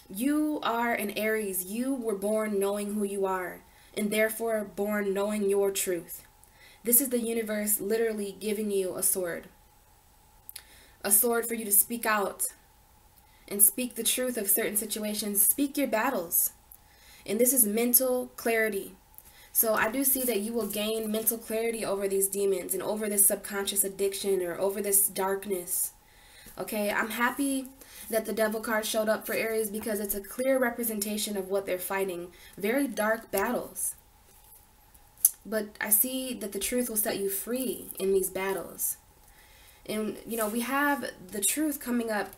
You are an Aries. You were born knowing who you are, and therefore born knowing your truth. This is the universe literally giving you a sword. A sword for you to speak out and speak the truth of certain situations. Speak your battles. And this is mental clarity. So I do see that you will gain mental clarity over these demons and over this subconscious addiction or over this darkness. Okay, I'm happy that the devil card showed up for Aries because it's a clear representation of what they're fighting. Very dark battles. But I see that the truth will set you free in these battles. And, we have the truth coming up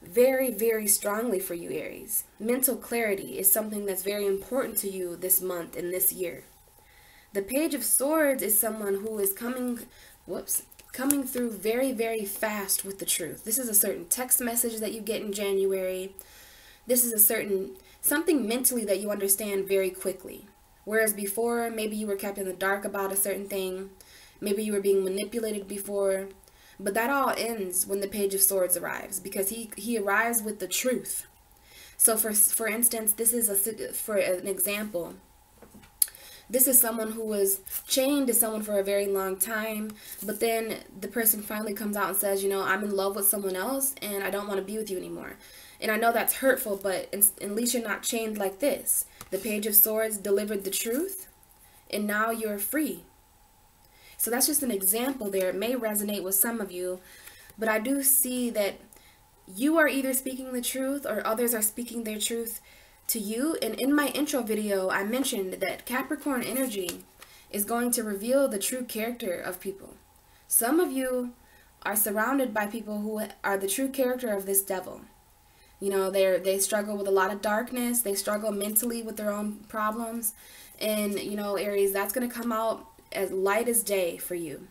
very, very strongly for you, Aries. Mental clarity is something that's very important to you this month and this year. The Page of Swords is someone who is coming through very, very fast with the truth. This is a certain text message that you get in January. This is something mentally that you understand very quickly. Whereas before, maybe you were kept in the dark about a certain thing. Maybe you were being manipulated before. But that all ends when the Page of Swords arrives, because he arrives with the truth. So for instance, this is for an example. This is someone who was chained to someone for a very long time, but then the person finally comes out and says, you know, I'm in love with someone else and I don't want to be with you anymore. And I know that's hurtful, but at least you're not chained like this. The Page of Swords delivered the truth, and now you're free. So that's just an example there. It may resonate with some of you, but I do see that you are either speaking the truth or others are speaking their truth to you. And in my intro video, I mentioned that Capricorn energy is going to reveal the true character of people. Some of you are surrounded by people who are the true character of this devil. You know, they struggle with a lot of darkness. They struggle mentally with their own problems. And, you know, Aries, that's going to come out as light as day for you.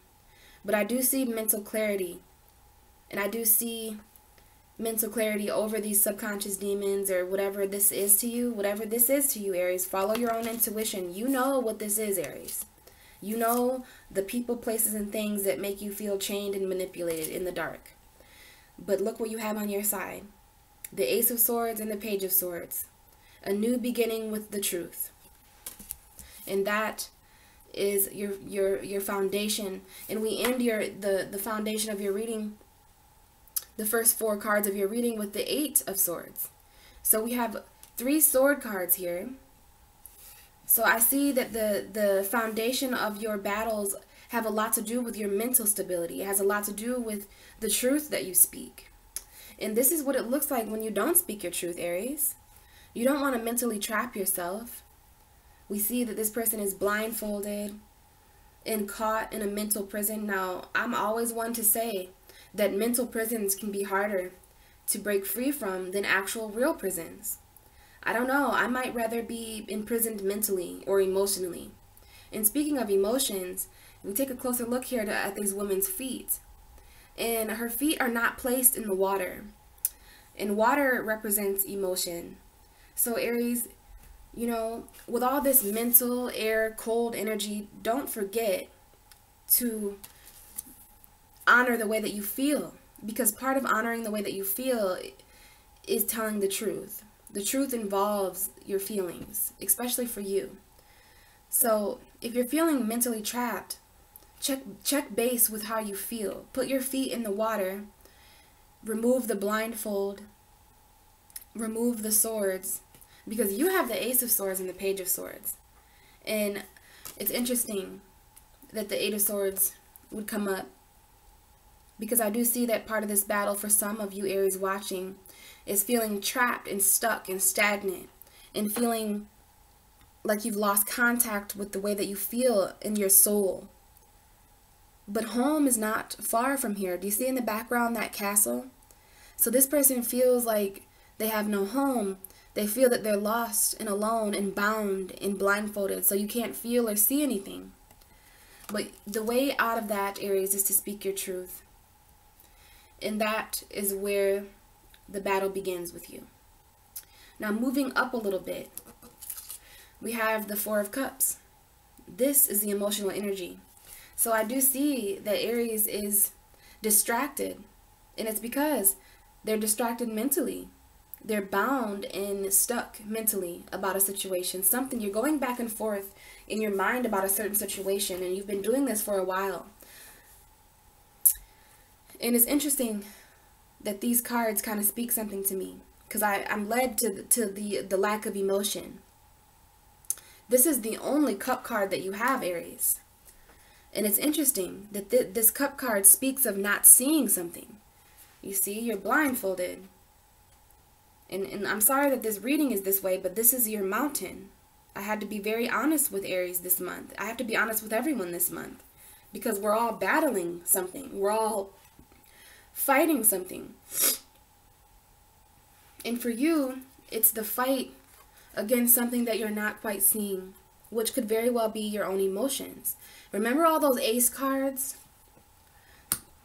But I do see mental clarity. And I do see mental clarity over these subconscious demons or whatever this is to you. Whatever this is to you, Aries, follow your own intuition. You know what this is, Aries. You know the people, places, and things that make you feel chained and manipulated in the dark. But look what you have on your side. The Ace of Swords and the Page of Swords. A new beginning with the truth. And that is your foundation. And we end the foundation of your reading, the first 4 cards of your reading, with the 8 of Swords. So we have 3 sword cards here. So I see that the foundation of your battles have a lot to do with your mental stability. It has a lot to do with the truth that you speak. And this is what it looks like when you don't speak your truth, Aries. You don't want to mentally trap yourself. We see that this person is blindfolded and caught in a mental prison. Now, I'm always one to say that mental prisons can be harder to break free from than actual real prisons. I don't know, I might rather be imprisoned mentally or emotionally. And speaking of emotions, we take a closer look here at these women's feet. And her feet are not placed in the water. And water represents emotion. So Aries, you know, with all this mental, air, cold energy, don't forget to honor the way that you feel. Because part of honoring the way that you feel is telling the truth. The truth involves your feelings, especially for you. So if you're feeling mentally trapped, check base with how you feel. Put your feet in the water. Remove the blindfold. Remove the swords. Because you have the Ace of Swords and the Page of Swords. And it's interesting that the 8 of Swords would come up. Because I do see that part of this battle for some of you Aries watching is feeling trapped and stuck and stagnant. And feeling like you've lost contact with the way that you feel in your soul. But home is not far from here. Do you see in the background that castle? So this person feels like they have no home. They feel that they're lost and alone and bound and blindfolded, so you can't feel or see anything. But the way out of that, Aries, is to speak your truth. And that is where the battle begins with you. Now moving up a little bit, we have the 4 of Cups. This is the emotional energy. So I do see that Aries is distracted, and it's because they're distracted mentally. They're bound and stuck mentally about a situation. Something, you're going back and forth in your mind about a certain situation, and you've been doing this for a while. And it's interesting that these cards kind of speak something to me, because I'm led to the lack of emotion. This is the only cup card that you have, Aries. And it's interesting that this cup card speaks of not seeing something. You see, you're blindfolded. And I'm sorry that this reading is this way, but this is your mountain. I had to be very honest with Aries this month. I have to be honest with everyone this month. Because we're all battling something. We're all fighting something. And for you, it's the fight against something that you're not quite seeing, which could very well be your own emotions. Remember all those ace cards?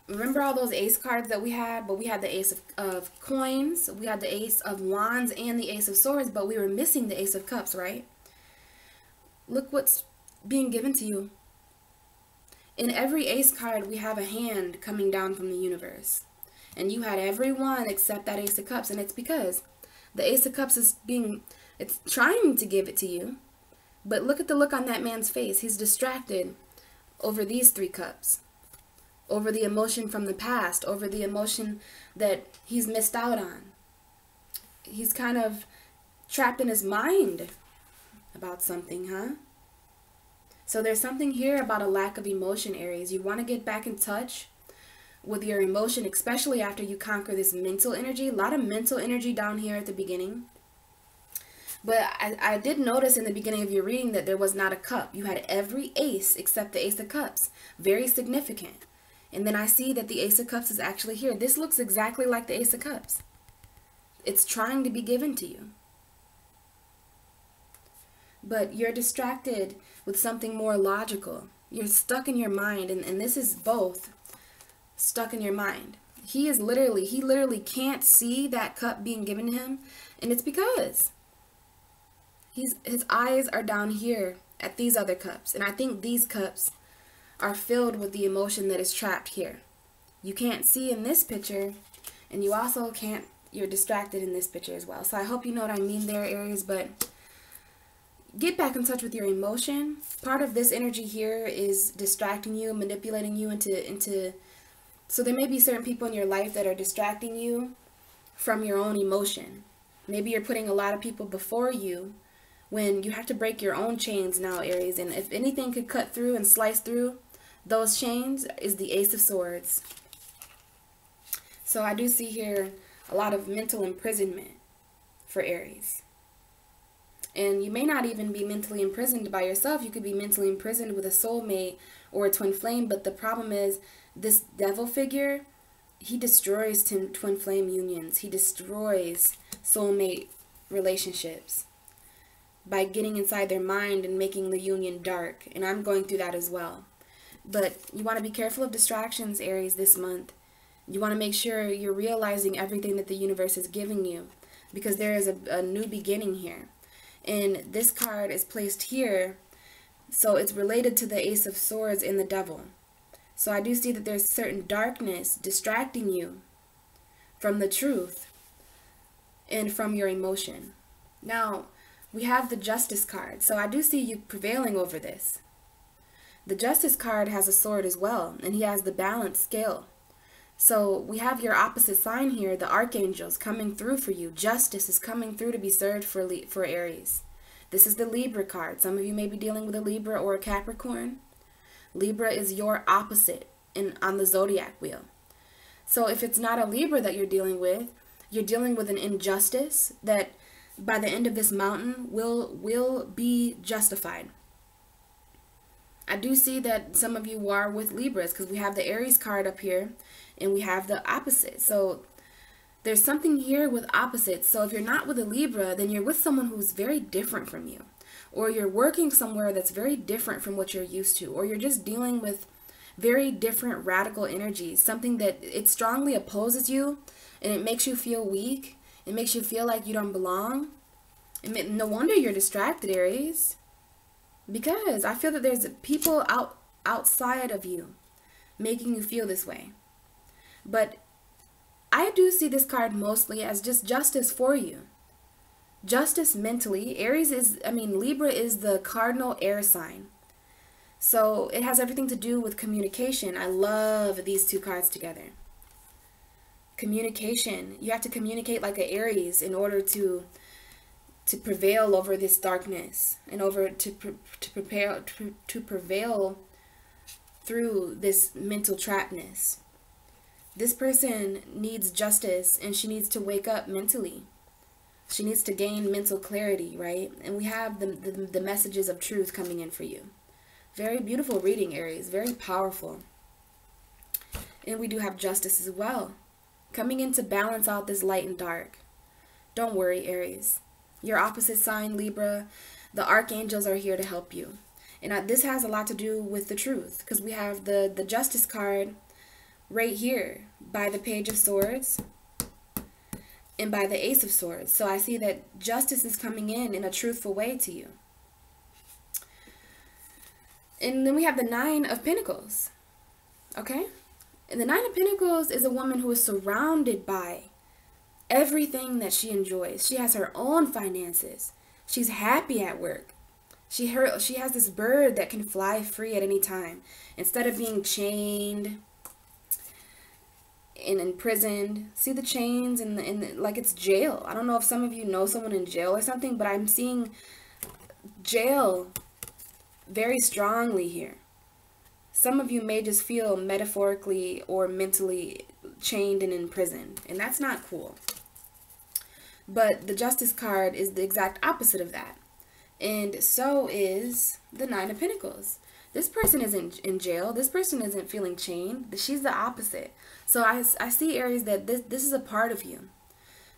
Remember all those ace cards that we had? But we had the Ace of Coins, we had the Ace of Wands, and the Ace of Swords, but we were missing the Ace of Cups, right? Look what's being given to you. In every ace card, we have a hand coming down from the universe. And you had every one except that Ace of Cups, and it's because the Ace of Cups is it's trying to give it to you, But look at the look on that man's face. He's distracted over these 3 cups, over the emotion from the past, over the emotion that he's missed out on. He's kind of trapped in his mind about something, huh? So there's something here about a lack of emotion, Aries. You want to get back in touch with your emotion, especially after you conquer this mental energy. A lot of mental energy down here at the beginning. But I did notice in the beginning of your reading that there was not a cup. You had every ace except the Ace of Cups. Very significant. And then I see that the Ace of Cups is actually here. This looks exactly like the Ace of Cups. It's trying to be given to you. But you're distracted with something more logical. You're stuck in your mind, and this is both stuck in your mind. He literally can't see that cup being given to him, and it's because his eyes are down here at these other cups, and I think these cups are filled with the emotion that is trapped here. You can't see in this picture, and you also can't, you're distracted in this picture as well. So I hope you know what I mean there, Aries, but get back in touch with your emotion. Part of this energy here is distracting you, manipulating you into so there may be certain people in your life that are distracting you from your own emotion. Maybe you're putting a lot of people before you when you have to break your own chains now, Aries. And if anything could cut through and slice through those chains is the Ace of Swords. So I do see here a lot of mental imprisonment for Aries. And you may not even be mentally imprisoned by yourself. You could be mentally imprisoned with a soulmate or a twin flame. But the problem is this devil figure, he destroys twin flame unions. He destroys soulmate relationships by getting inside their mind and making the union dark. And I'm going through that as well. But you want to be careful of distractions, Aries, this month. You want to make sure you're realizing everything that the universe is giving you, because there is a new beginning here. And this card is placed here, so it's related to the Ace of Swords and the Devil. So I do see that there's certain darkness distracting you from the truth and from your emotion. Now, we have the Justice card, so I do see you prevailing over this. The Justice card has a sword as well, and he has the balance scale. So we have your opposite sign here, the archangels coming through for you. Justice is coming through to be served for Aries. This is the Libra card. Some of you may be dealing with a Libra or a Capricorn. Libra is your opposite on the zodiac wheel. So if it's not a Libra that you're dealing with an injustice that by the end of this mountain will be justified. I do see that some of you are with Libras because we have the Aries card up here and we have the opposite. So there's something here with opposites. So if you're not with a Libra, then you're with someone who's very different from you. Or you're working somewhere that's very different from what you're used to. Or you're just dealing with very different radical energies. Something that it strongly opposes you and it makes you feel weak. It makes you feel like you don't belong. No wonder you're distracted, Aries. Because I feel that there's people outside of you making you feel this way. But I do see this card mostly as just justice for you. Justice mentally. Libra is the cardinal air sign. So it has everything to do with communication. I love these two cards together. Communication. You have to communicate like an Aries in order to prevail over this darkness and to prevail through this mental trapness. This person needs justice and she needs to wake up mentally. She needs to gain mental clarity, right? And we have the messages of truth coming in for you. Very beautiful reading, Aries. Very powerful. And we do have justice as well, coming in to balance out this light and dark. Don't worry, Aries. Your opposite sign, Libra, the archangels are here to help you. And this has a lot to do with the truth, because we have the Justice card right here by the Page of Swords and by the Ace of Swords. So I see that justice is coming in a truthful way to you. And then we have the Nine of Pentacles. Okay? And the Nine of Pentacles is a woman who is surrounded by everything that she enjoys. She has her own finances. She's happy at work. She has this bird that can fly free at any time. Instead of being chained and imprisoned. See the chains and like it's jail. I don't know if some of you know someone in jail or something, but I'm seeing jail very strongly here. Some of you may just feel metaphorically or mentally chained and imprisoned, and that's not cool. But the Justice card is the exact opposite of that. And so is the Nine of Pentacles. This person isn't in jail. This person isn't feeling chained. She's the opposite. So I see, Aries, that this is a part of you.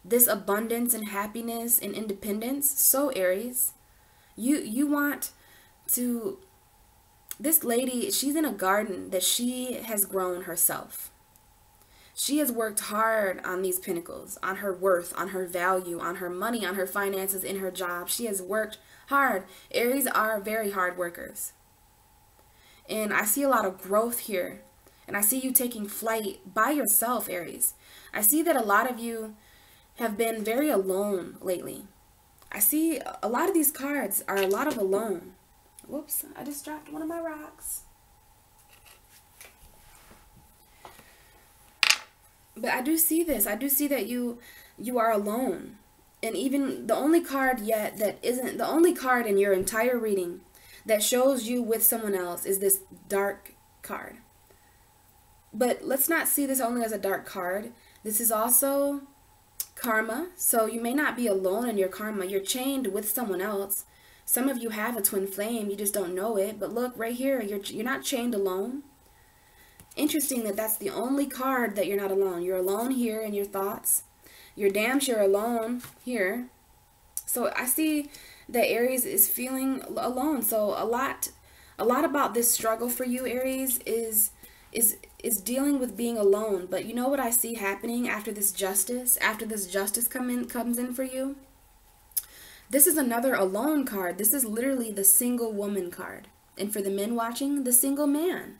This abundance and happiness and independence. So Aries, you want to... This lady, she's in a garden that she has grown herself. She has worked hard on these pentacles, on her worth, on her value, on her money, on her finances, in her job. She has worked hard. Aries are very hard workers. And I see a lot of growth here. And I see you taking flight by yourself, Aries. I see that a lot of you have been very alone lately. I see a lot of these cards are a lot of alone. Whoops, I just dropped one of my rocks. But I do see this. I do see that you are alone. And even the only card yet that isn't, the only card in your entire reading that shows you with someone else is this dark card. But let's not see this only as a dark card. This is also karma. So you may not be alone in your karma. You're chained with someone else. Some of you have a twin flame. You just don't know it. But look right here. You're not chained alone. Interesting that that's the only card that you're not alone. You're alone here in your thoughts. You're damn sure alone here. So I see that Aries is feeling alone. So a lot about this struggle for you, Aries, is dealing with being alone. But you know what I see happening after this justice? After this justice comes in for you? This is another alone card. This is literally the single woman card. And for the men watching, the single man.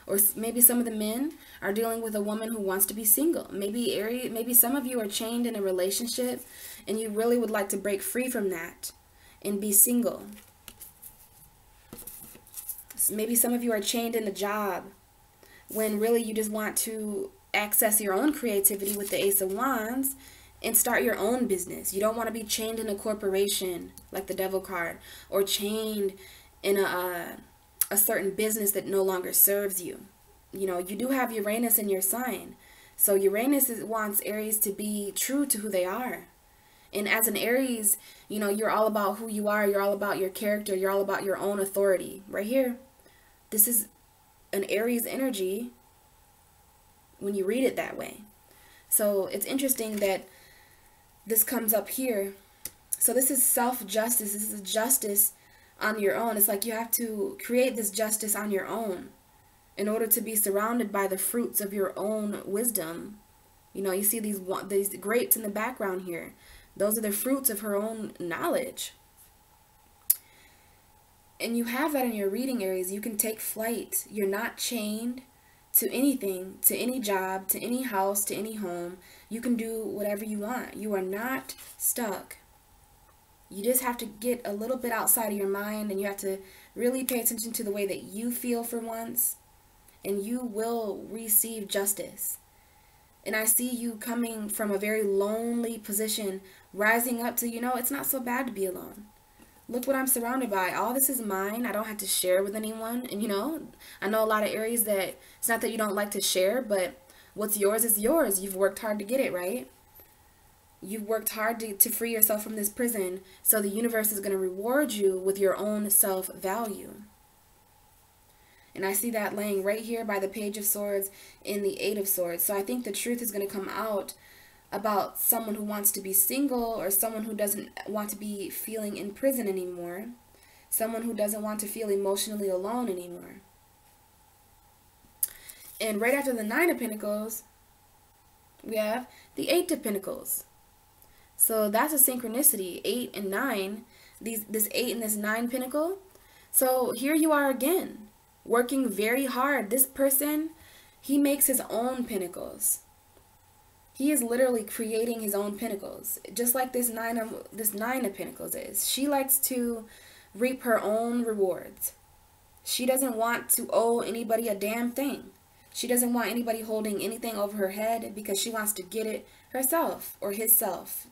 Or maybe some of the men are dealing with a woman who wants to be single. Maybe Aries, maybe some of you are chained in a relationship and you really would like to break free from that and be single. Maybe some of you are chained in a job when really you just want to access your own creativity with the Ace of Wands and start your own business. You don't want to be chained in a corporation like the Devil card, or chained in a certain business that no longer serves you. You know, you do have Uranus in your sign. So Uranus wants Aries to be true to who they are. And as an Aries, you know, you're all about who you are. You're all about your character. You're all about your own authority. Right here, this is an Aries energy when you read it that way. So it's interesting that this comes up here. So this is self-justice. This is justice on your own. It's like you have to create this justice on your own in order to be surrounded by the fruits of your own wisdom. You know, you see these grapes in the background here. Those are the fruits of her own knowledge. And you have that in your reading, Aries. You can take flight. You're not chained to anything, to any job, to any house, to any home. You can do whatever you want. You are not stuck. You just have to get a little bit outside of your mind, and you have to really pay attention to the way that you feel for once, and you will receive justice. And I see you coming from a very lonely position, rising up to, you know, it's not so bad to be alone. Look what I'm surrounded by. All this is mine. I don't have to share with anyone. And, you know, I know a lot of Aries that it's not that you don't like to share, but what's yours is yours. You've worked hard to get it, right? You've worked hard to free yourself from this prison. So the universe is going to reward you with your own self-value. And I see that laying right here by the Page of Swords and the Eight of Swords. So I think the truth is going to come out about someone who wants to be single, or someone who doesn't want to be feeling in prison anymore. Someone who doesn't want to feel emotionally alone anymore. And right after the Nine of Pentacles, we have the Eight of Pentacles. So that's a synchronicity, 8 and 9, this 8 and this 9 pentacle. So here you are again, working very hard. This person, he makes his own pentacles. He is literally creating his own pentacles, just like this nine of pentacles is. She likes to reap her own rewards. She doesn't want to owe anybody a damn thing. She doesn't want anybody holding anything over her head because she wants to get it herself or himself.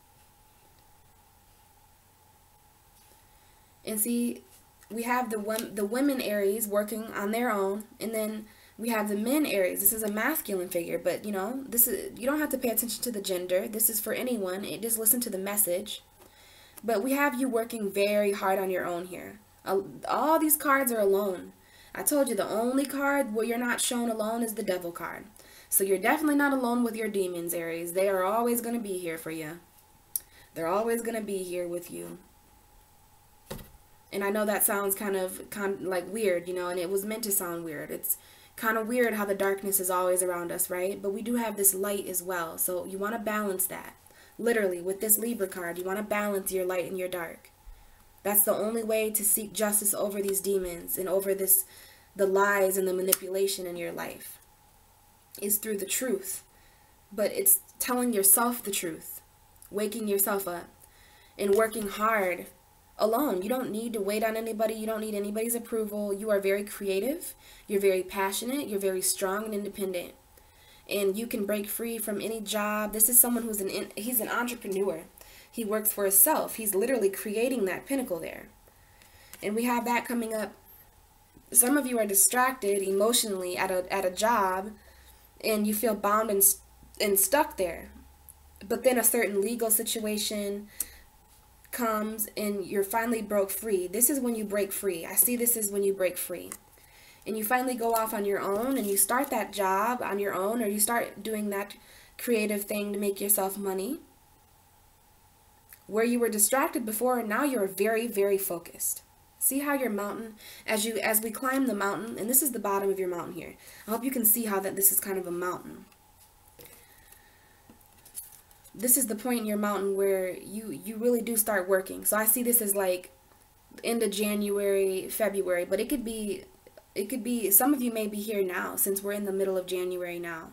And see, we have the women Aries working on their own, and then we have the men Aries. This is a masculine figure, but you know, this is, you don't have to pay attention to the gender. This is for anyone. Just listen to the message. But we have you working very hard on your own here. All these cards are alone. I told you the only card where you're not shown alone is the Devil card. So you're definitely not alone with your demons, Aries. They are always going to be here for you. They're always going to be here with you. And I know that sounds kind of like weird, you know, and it was meant to sound weird. It's kind of weird how the darkness is always around us, right? But we do have this light as well. So you want to balance that. Literally, with this Libra card, you want to balance your light and your dark. That's the only way to seek justice over these demons and over the lies and the manipulation in your life, is through the truth. But it's telling yourself the truth, waking yourself up, and working hard alone. You don't need to wait on anybody. You don't need anybody's approval. You are very creative. You're very passionate. You're very strong and independent. And you can break free from any job. This is someone who's he's an entrepreneur. He works for himself. He's literally creating that pinnacle there. And we have that coming up. Some of you are distracted emotionally at a job, and you feel bound and stuck there. But then a certain legal situation comes and you're finally broke free. This is when you break free. I see this as when you break free. And you finally go off on your own and you start that job on your own, or you start doing that creative thing to make yourself money. Where you were distracted before, now you're very, very focused. See how your mountain, as we climb the mountain, and this is the bottom of your mountain here. I hope you can see how that this is kind of a mountain. This is the point in your mountain where you really do start working. So I see this as like end of January, February, but it could be, some of you may be here now since we're in the middle of January now.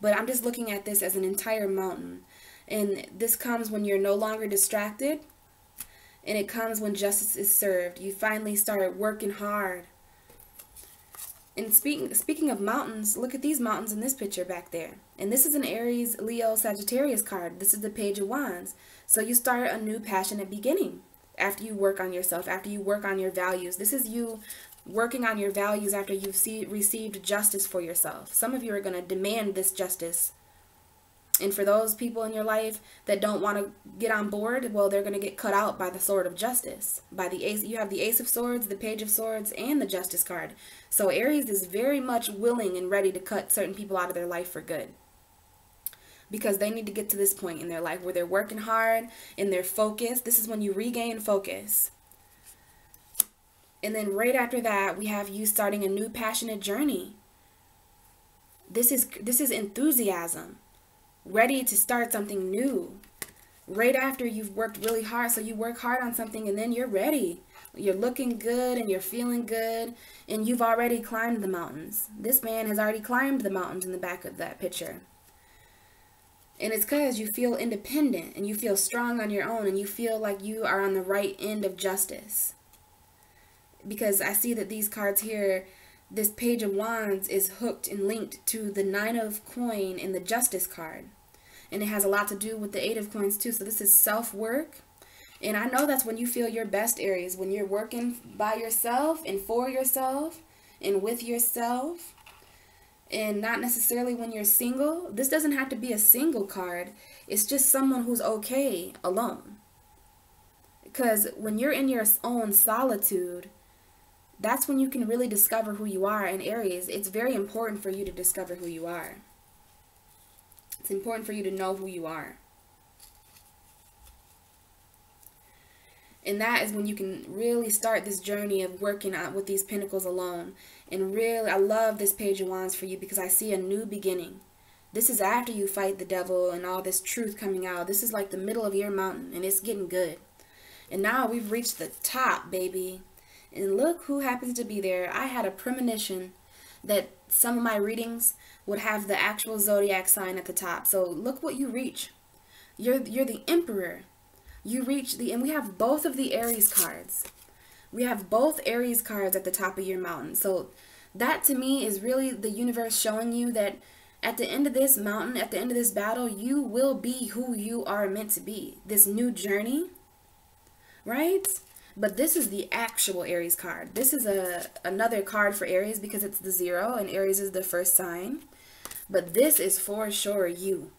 But I'm just looking at this as an entire mountain. And this comes when you're no longer distracted, and it comes when justice is served. You finally start working hard. And speaking of mountains, look at these mountains in this picture back there. And this is an Aries, Leo, Sagittarius card. This is the Page of Wands. So you start a new passionate beginning after you work on yourself, after you work on your values. This is you working on your values after you've received justice for yourself. Some of you are going to demand this justice. And for those people in your life that don't want to get on board, well, they're going to get cut out by the sword of justice. By the ace, you have the Ace of Swords, the Page of Swords, and the Justice card. So Aries is very much willing and ready to cut certain people out of their life for good. Because they need to get to this point in their life where they're working hard and they're focused. This is when you regain focus. And then right after that, we have you starting a new passionate journey. This is enthusiasm. Ready to start something new. Right after you've worked really hard. So you work hard on something and then you're ready. You're looking good and you're feeling good. And you've already climbed the mountains. This man has already climbed the mountains in the back of that picture. And it's because you feel independent and you feel strong on your own and you feel like you are on the right end of justice. Because I see that these cards here, this Page of Wands is hooked and linked to the Nine of Coins and the Justice card. And it has a lot to do with the Eight of Coins too. So this is self-work. And I know that's when you feel your best, Aries. When you're working by yourself and for yourself and with yourself. And not necessarily when you're single. This doesn't have to be a single card. It's just someone who's okay alone. Because when you're in your own solitude, that's when you can really discover who you are. And Aries, it's very important for you to discover who you are. It's important for you to know who you are. And that is when you can really start this journey of working out with these pinnacles alone. And really, I love this Page of Wands for you because I see a new beginning. This is after you fight the devil and all this truth coming out. This is like the middle of your mountain and it's getting good. And now we've reached the top, baby. And look who happens to be there. I had a premonition that some of my readings would have the actual zodiac sign at the top. So look what you reach. You're the Emperor. You reach and we have both of the Aries cards. We have both Aries cards at the top of your mountain. So that to me is really the universe showing you that at the end of this mountain, at the end of this battle, you will be who you are meant to be. This new journey, right? But this is the actual Aries card. This is another card for Aries because it's the 0 and Aries is the first sign. But this is for sure you.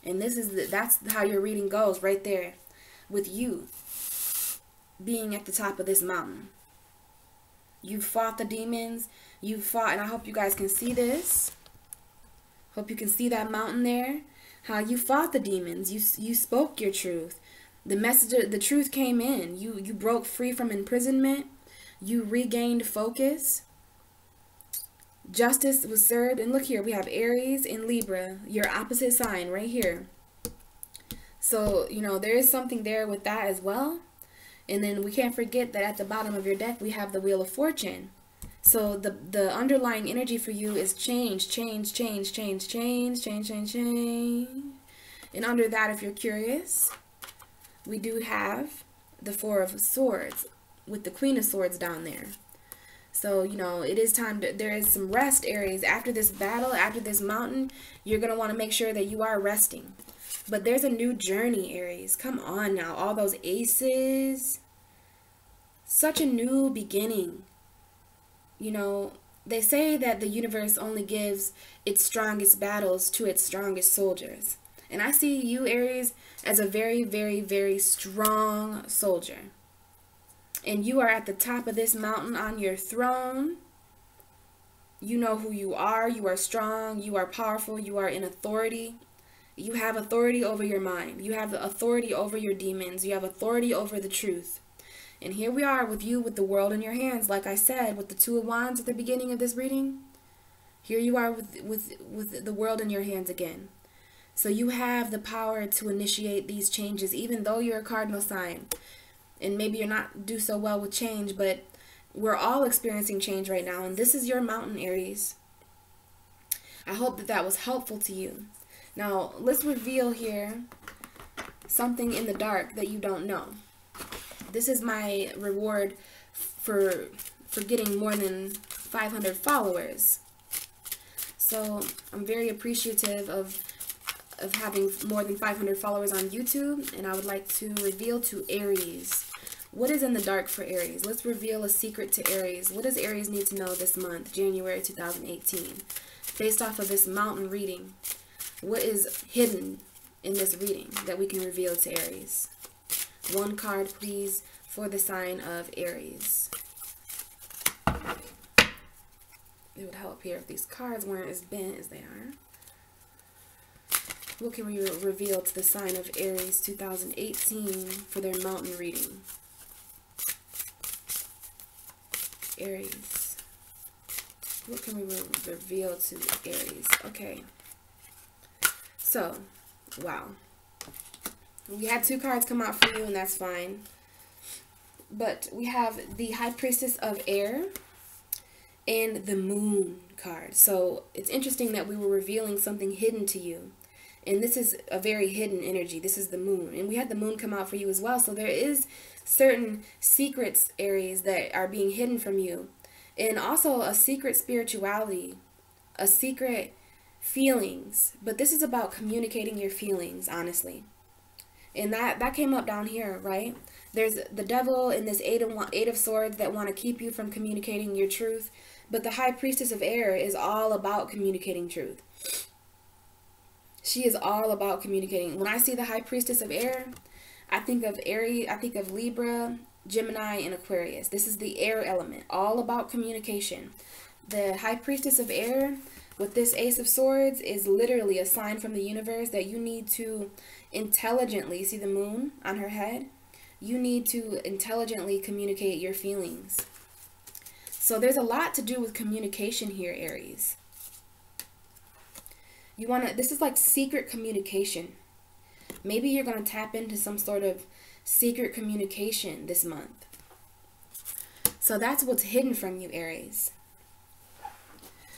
And this is that's how your reading goes right there with you being at the top of this mountain. You fought the demons. You fought, and I hope you guys can see this. Hope you can see that mountain there. How you fought the demons. You spoke your truth. The message, the truth came in. You broke free from imprisonment. You regained focus. Justice was served. And look here, we have Aries and Libra, your opposite sign right here. So, you know, there is something there with that as well. And then we can't forget that at the bottom of your deck, we have the Wheel of Fortune. So the underlying energy for you is change, change, change, change, change, change, change, change. And under that, if you're curious, we do have the Four of Swords with the Queen of Swords down there. So, you know, it is time to, there is some rest, Aries. After this battle, after this mountain, you're going to want to make sure that you are resting. But there's a new journey, Aries. Come on now. All those aces. Such a new beginning. You know, they say that the universe only gives its strongest battles to its strongest soldiers. And I see you, Aries, as a very, very, very strong soldier. And you are at the top of this mountain on your throne. You know who you are. You are strong. You are powerful. You are in authority. You have authority over your mind. You have the authority over your demons. You have authority over the truth. And here we are with you with the world in your hands. Like I said, with the Two of Wands at the beginning of this reading. Here you are with the world in your hands again. So you have the power to initiate these changes, even though you're a cardinal sign. And maybe you're not do so well with change, but we're all experiencing change right now. And this is your mountain, Aries. I hope that that was helpful to you. Now, let's reveal here something in the dark that you don't know. This is my reward for getting more than 500 followers. So I'm very appreciative of having more than 500 followers on YouTube, and I would like to reveal to Aries. What is in the dark for Aries? Let's reveal a secret to Aries. What does Aries need to know this month, January 2018? Based off of this mountain reading, what is hidden in this reading that we can reveal to Aries? One card, please, for the sign of Aries. It would help here if these cards weren't as bent as they are. What can we reveal to the sign of Aries 2018 for their mountain reading? Aries. What can we reveal to Aries? Okay. So, wow. We had two cards come out for you, and that's fine. But we have the High Priestess of Air and the Moon card. So it's interesting that we were revealing something hidden to you. And this is a very hidden energy. This is the Moon. And we had the Moon come out for you as well. So there is certain secrets, Aries, that are being hidden from you. And also a secret spirituality, a secret feelings. But this is about communicating your feelings, honestly. And that came up down here, right? There's the devil and this eight of swords that want to keep you from communicating your truth. But the High Priestess of Air is all about communicating truth. She is all about communicating. When I see the High Priestess of Air, I think of Aries, I think of Libra, Gemini, and Aquarius. This is the air element, all about communication. The High Priestess of Air with this Ace of Swords is literally a sign from the universe that you need to intelligently, see the moon on her head? You need to intelligently communicate your feelings. So there's a lot to do with communication here, Aries. You want to, this is like secret communication. Maybe you're going to tap into some sort of secret communication this month. So that's what's hidden from you, Aries.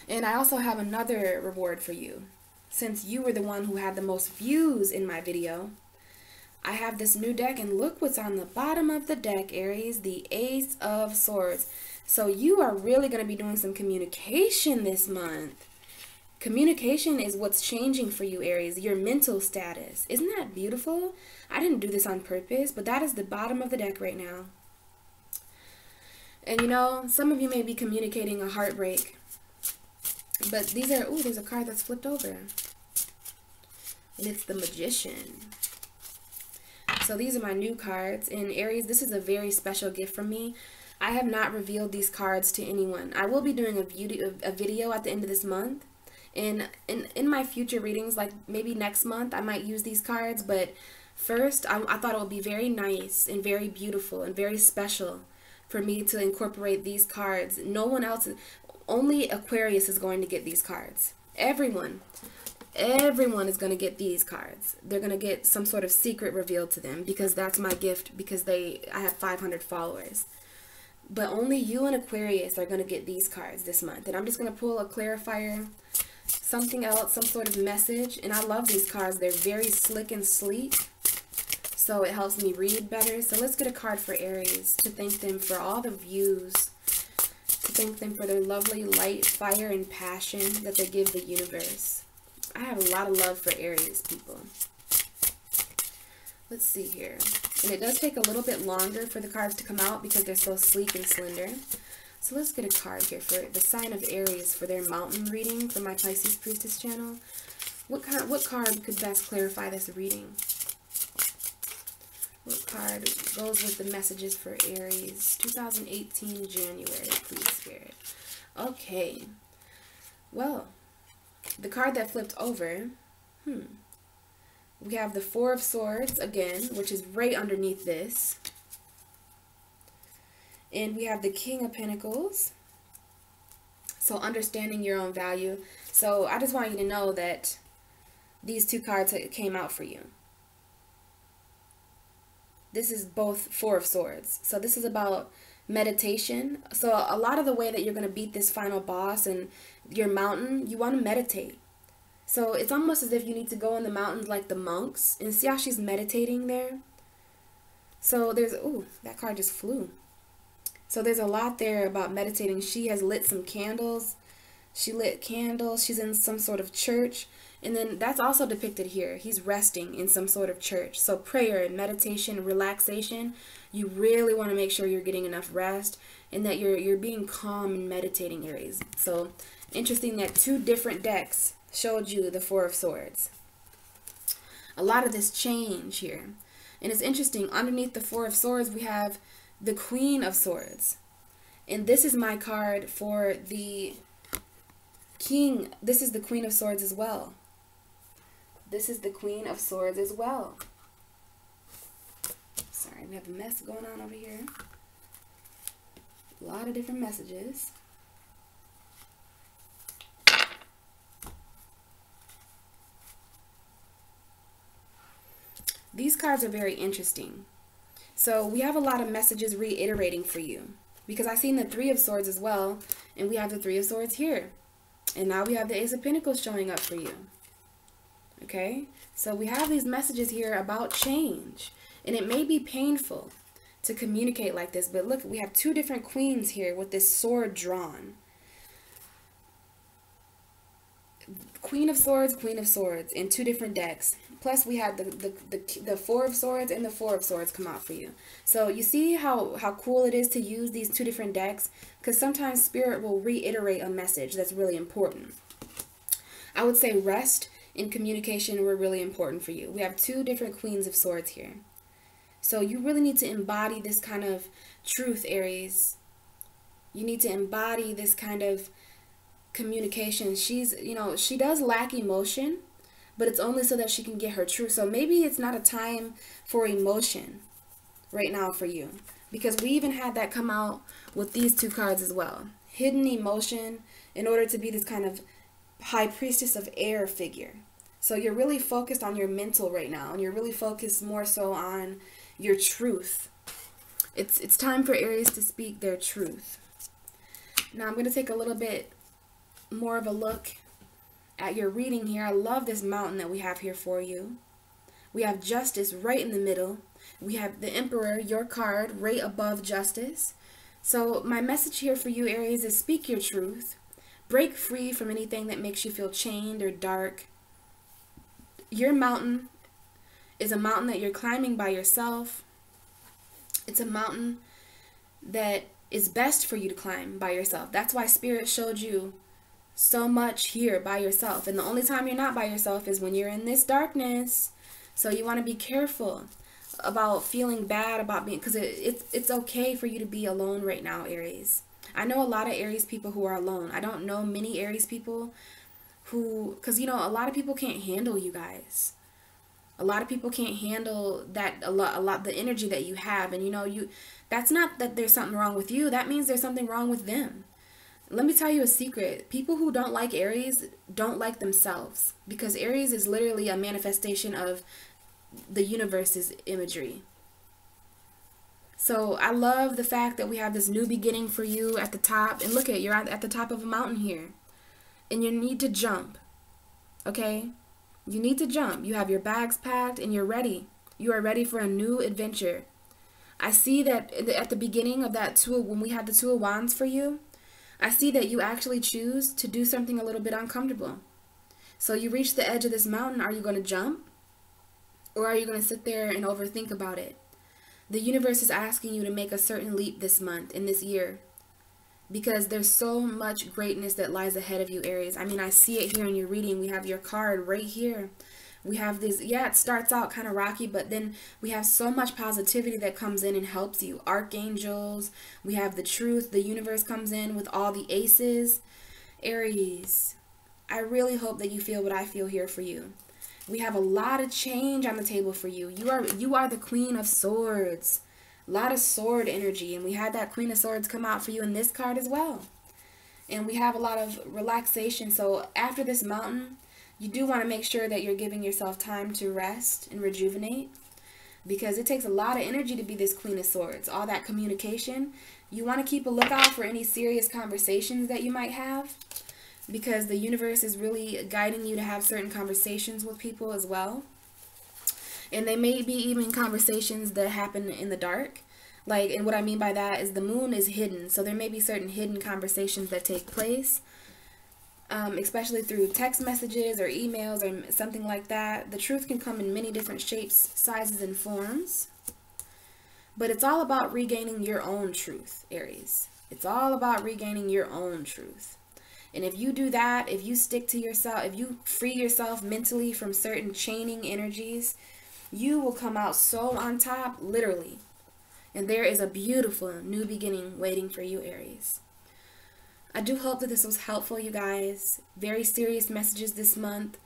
And I also have another reward for you. Since you were the one who had the most views in my video, I have this new deck, and look what's on the bottom of the deck, Aries, the Ace of Swords. So you are really going to be doing some communication this month. Communication is what's changing for you, Aries, your mental status. Isn't that beautiful? I didn't do this on purpose, but that is the bottom of the deck right now. And you know, some of you may be communicating a heartbreak. But these are, ooh, there's a card that's flipped over. And it's the Magician. So these are my new cards. And Aries, this is a very special gift from me. I have not revealed these cards to anyone. I will be doing a video at the end of this month. And in my future readings, like maybe next month, I might use these cards. But first, I thought it would be very nice and very beautiful and very special for me to incorporate these cards. No one else, only Aquarius is going to get these cards. Everyone is going to get these cards. They're going to get some sort of secret revealed to them because that's my gift, because I have 500 followers. But only you and Aquarius are going to get these cards this month. And I'm just going to pull a clarifier, something else, some sort of message. And I love these cards. They're very slick and sleek. So it helps me read better. So let's get a card for Aries to thank them for all the views, to thank them for their lovely light, fire, and passion that they give the universe. I have a lot of love for Aries people. Let's see here. And it does take a little bit longer for the cards to come out because they're so sleek and slender. So let's get a card here for the sign of Aries for their mountain reading for my Pisces Priestess channel. What card could best clarify this reading? What card goes with the messages for Aries 2018 January, please, Spirit? Okay. Well, the card that flipped over, we have the Four of Swords again, which is right underneath this. And we have the King of Pentacles. So understanding your own value. So I just want you to know that these two cards came out for you. This is both Four of Swords. So this is about meditation. So a lot of the way that you're going to beat this final boss and your mountain, you want to meditate. So it's almost as if you need to go in the mountains like the monks. And see how she's meditating there? So there's, ooh, that card just flew. So there's a lot there about meditating. She has lit some candles. She lit candles. She's in some sort of church. And then that's also depicted here. He's resting in some sort of church. So prayer and meditation, relaxation, you really want to make sure you're getting enough rest and that you're being calm and meditating, Aries. So interesting that two different decks showed you the Four of Swords. A lot of this change here. And it's interesting, underneath the Four of Swords, we have the Queen of Swords. And this is my card for the King. This is the Queen of Swords as well. This is the Queen of Swords as well. Sorry, we have a mess going on over here. A lot of different messages. These cards are very interesting. So we have a lot of messages reiterating for you. Because I've seen the Three of Swords as well. And we have the Three of Swords here. And now we have the Ace of Pentacles showing up for you. Okay? So we have these messages here about change. And it may be painful to communicate like this. But look, we have two different queens here with this sword drawn. Queen of Swords in two different decks. Plus we had the Four of Swords and the Four of Swords come out for you. So you see how cool it is to use these two different decks? Because sometimes Spirit will reiterate a message that's really important. I would say rest and communication were really important for you. We have two different Queens of Swords here. So you really need to embody this kind of truth, Aries. You need to embody this kind of communication. She's, you know, she does lack emotion, but it's only so that she can get her truth. So maybe it's not a time for emotion right now for you, because we even had that come out with these two cards as well. Hidden emotion, in order to be this kind of high priestess of air figure. So you're really focused on your mental right now, and you're really focused more so on your truth. It's time for Aries to speak their truth. Now I'm going to take a little bit more of a look at your reading here. I love this mountain that we have here for you We have justice right in the middle. We have the Emperor, your card, right above justice. So my message here for you, Aries, is speak your truth. Break free from anything that makes you feel chained or dark. Your mountain is a mountain that you're climbing by yourself. It's a mountain that is best for you to climb by yourself. That's why Spirit showed you so much here by yourself. And the only time you're not by yourself is when you're in this darkness. So you want to be careful about feeling bad about being, because it's okay for you to be alone right now, Aries. I know a lot of Aries people who are alone. I don't know many Aries people who, because, you know, a lot of people can't handle you guys. A lot of people can't handle that, a lot the energy that you have. And, you know, that's not that there's something wrong with you. That means there's something wrong with them. Let me tell you a secret. People who don't like Aries don't like themselves, because Aries is literally a manifestation of the universe's imagery. So I love the fact that we have this new beginning for you at the top. And look you're at the top of a mountain here. And you need to jump. Okay? You need to jump. You have your bags packed and you're ready. You are ready for a new adventure. I see that at the beginning of that when we had the Two of Wands for you, I see that you actually choose to do something a little bit uncomfortable. So you reach the edge of this mountain. Are you going to jump? Or are you going to sit there and overthink about it? The universe is asking you to make a certain leap this month, in this year. Because there's so much greatness that lies ahead of you, Aries. I mean, I see it here in your reading. We have your card right here. We have this, yeah, it starts out kind of rocky, but then we have so much positivity that comes in and helps you. Archangels, we have the truth. The universe comes in with all the aces. Aries, I really hope that you feel what I feel here for you. We have a lot of change on the table for you. You are the Queen of Swords. A lot of sword energy. And we had that Queen of Swords come out for you in this card as well. And we have a lot of relaxation. So after this mountain, you do want to make sure that you're giving yourself time to rest and rejuvenate. Because it takes a lot of energy to be this Queen of Swords. All that communication. You want to keep a lookout for any serious conversations that you might have. Because the universe is really guiding you to have certain conversations with people as well. And they may be even conversations that happen in the dark. Like, and what I mean by that is the moon is hidden. So there may be certain hidden conversations that take place. Especially through text messages or emails or something like that. The truth can come in many different shapes, sizes, and forms. But it's all about regaining your own truth, Aries. It's all about regaining your own truth. And if you do that, if you stick to yourself, if you free yourself mentally from certain chaining energies, you will come out so on top, literally. And there is a beautiful new beginning waiting for you, Aries. I do hope that this was helpful, you guys. Very serious messages this month,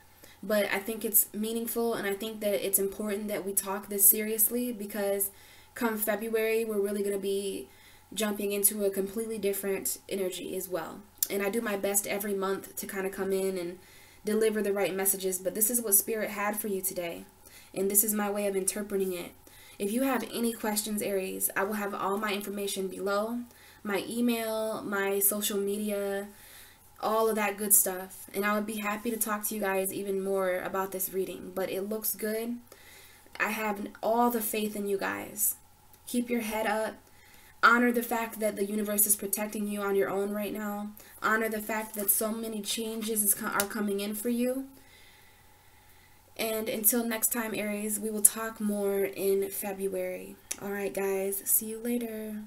but I think it's meaningful, and I think that it's important that we talk this seriously, because come February, we're really going to be jumping into a completely different energy as well. And I do my best every month to kind of come in and deliver the right messages, but this is what Spirit had for you today. And this is my way of interpreting it. If you have any questions, Aries, I will have all my information below. My email, my social media, all of that good stuff. And I would be happy to talk to you guys even more about this reading. But it looks good. I have all the faith in you guys. Keep your head up. Honor the fact that the universe is protecting you on your own right now. Honor the fact that so many changes are coming in for you. And until next time, Aries, we will talk more in February. All right, guys. See you later.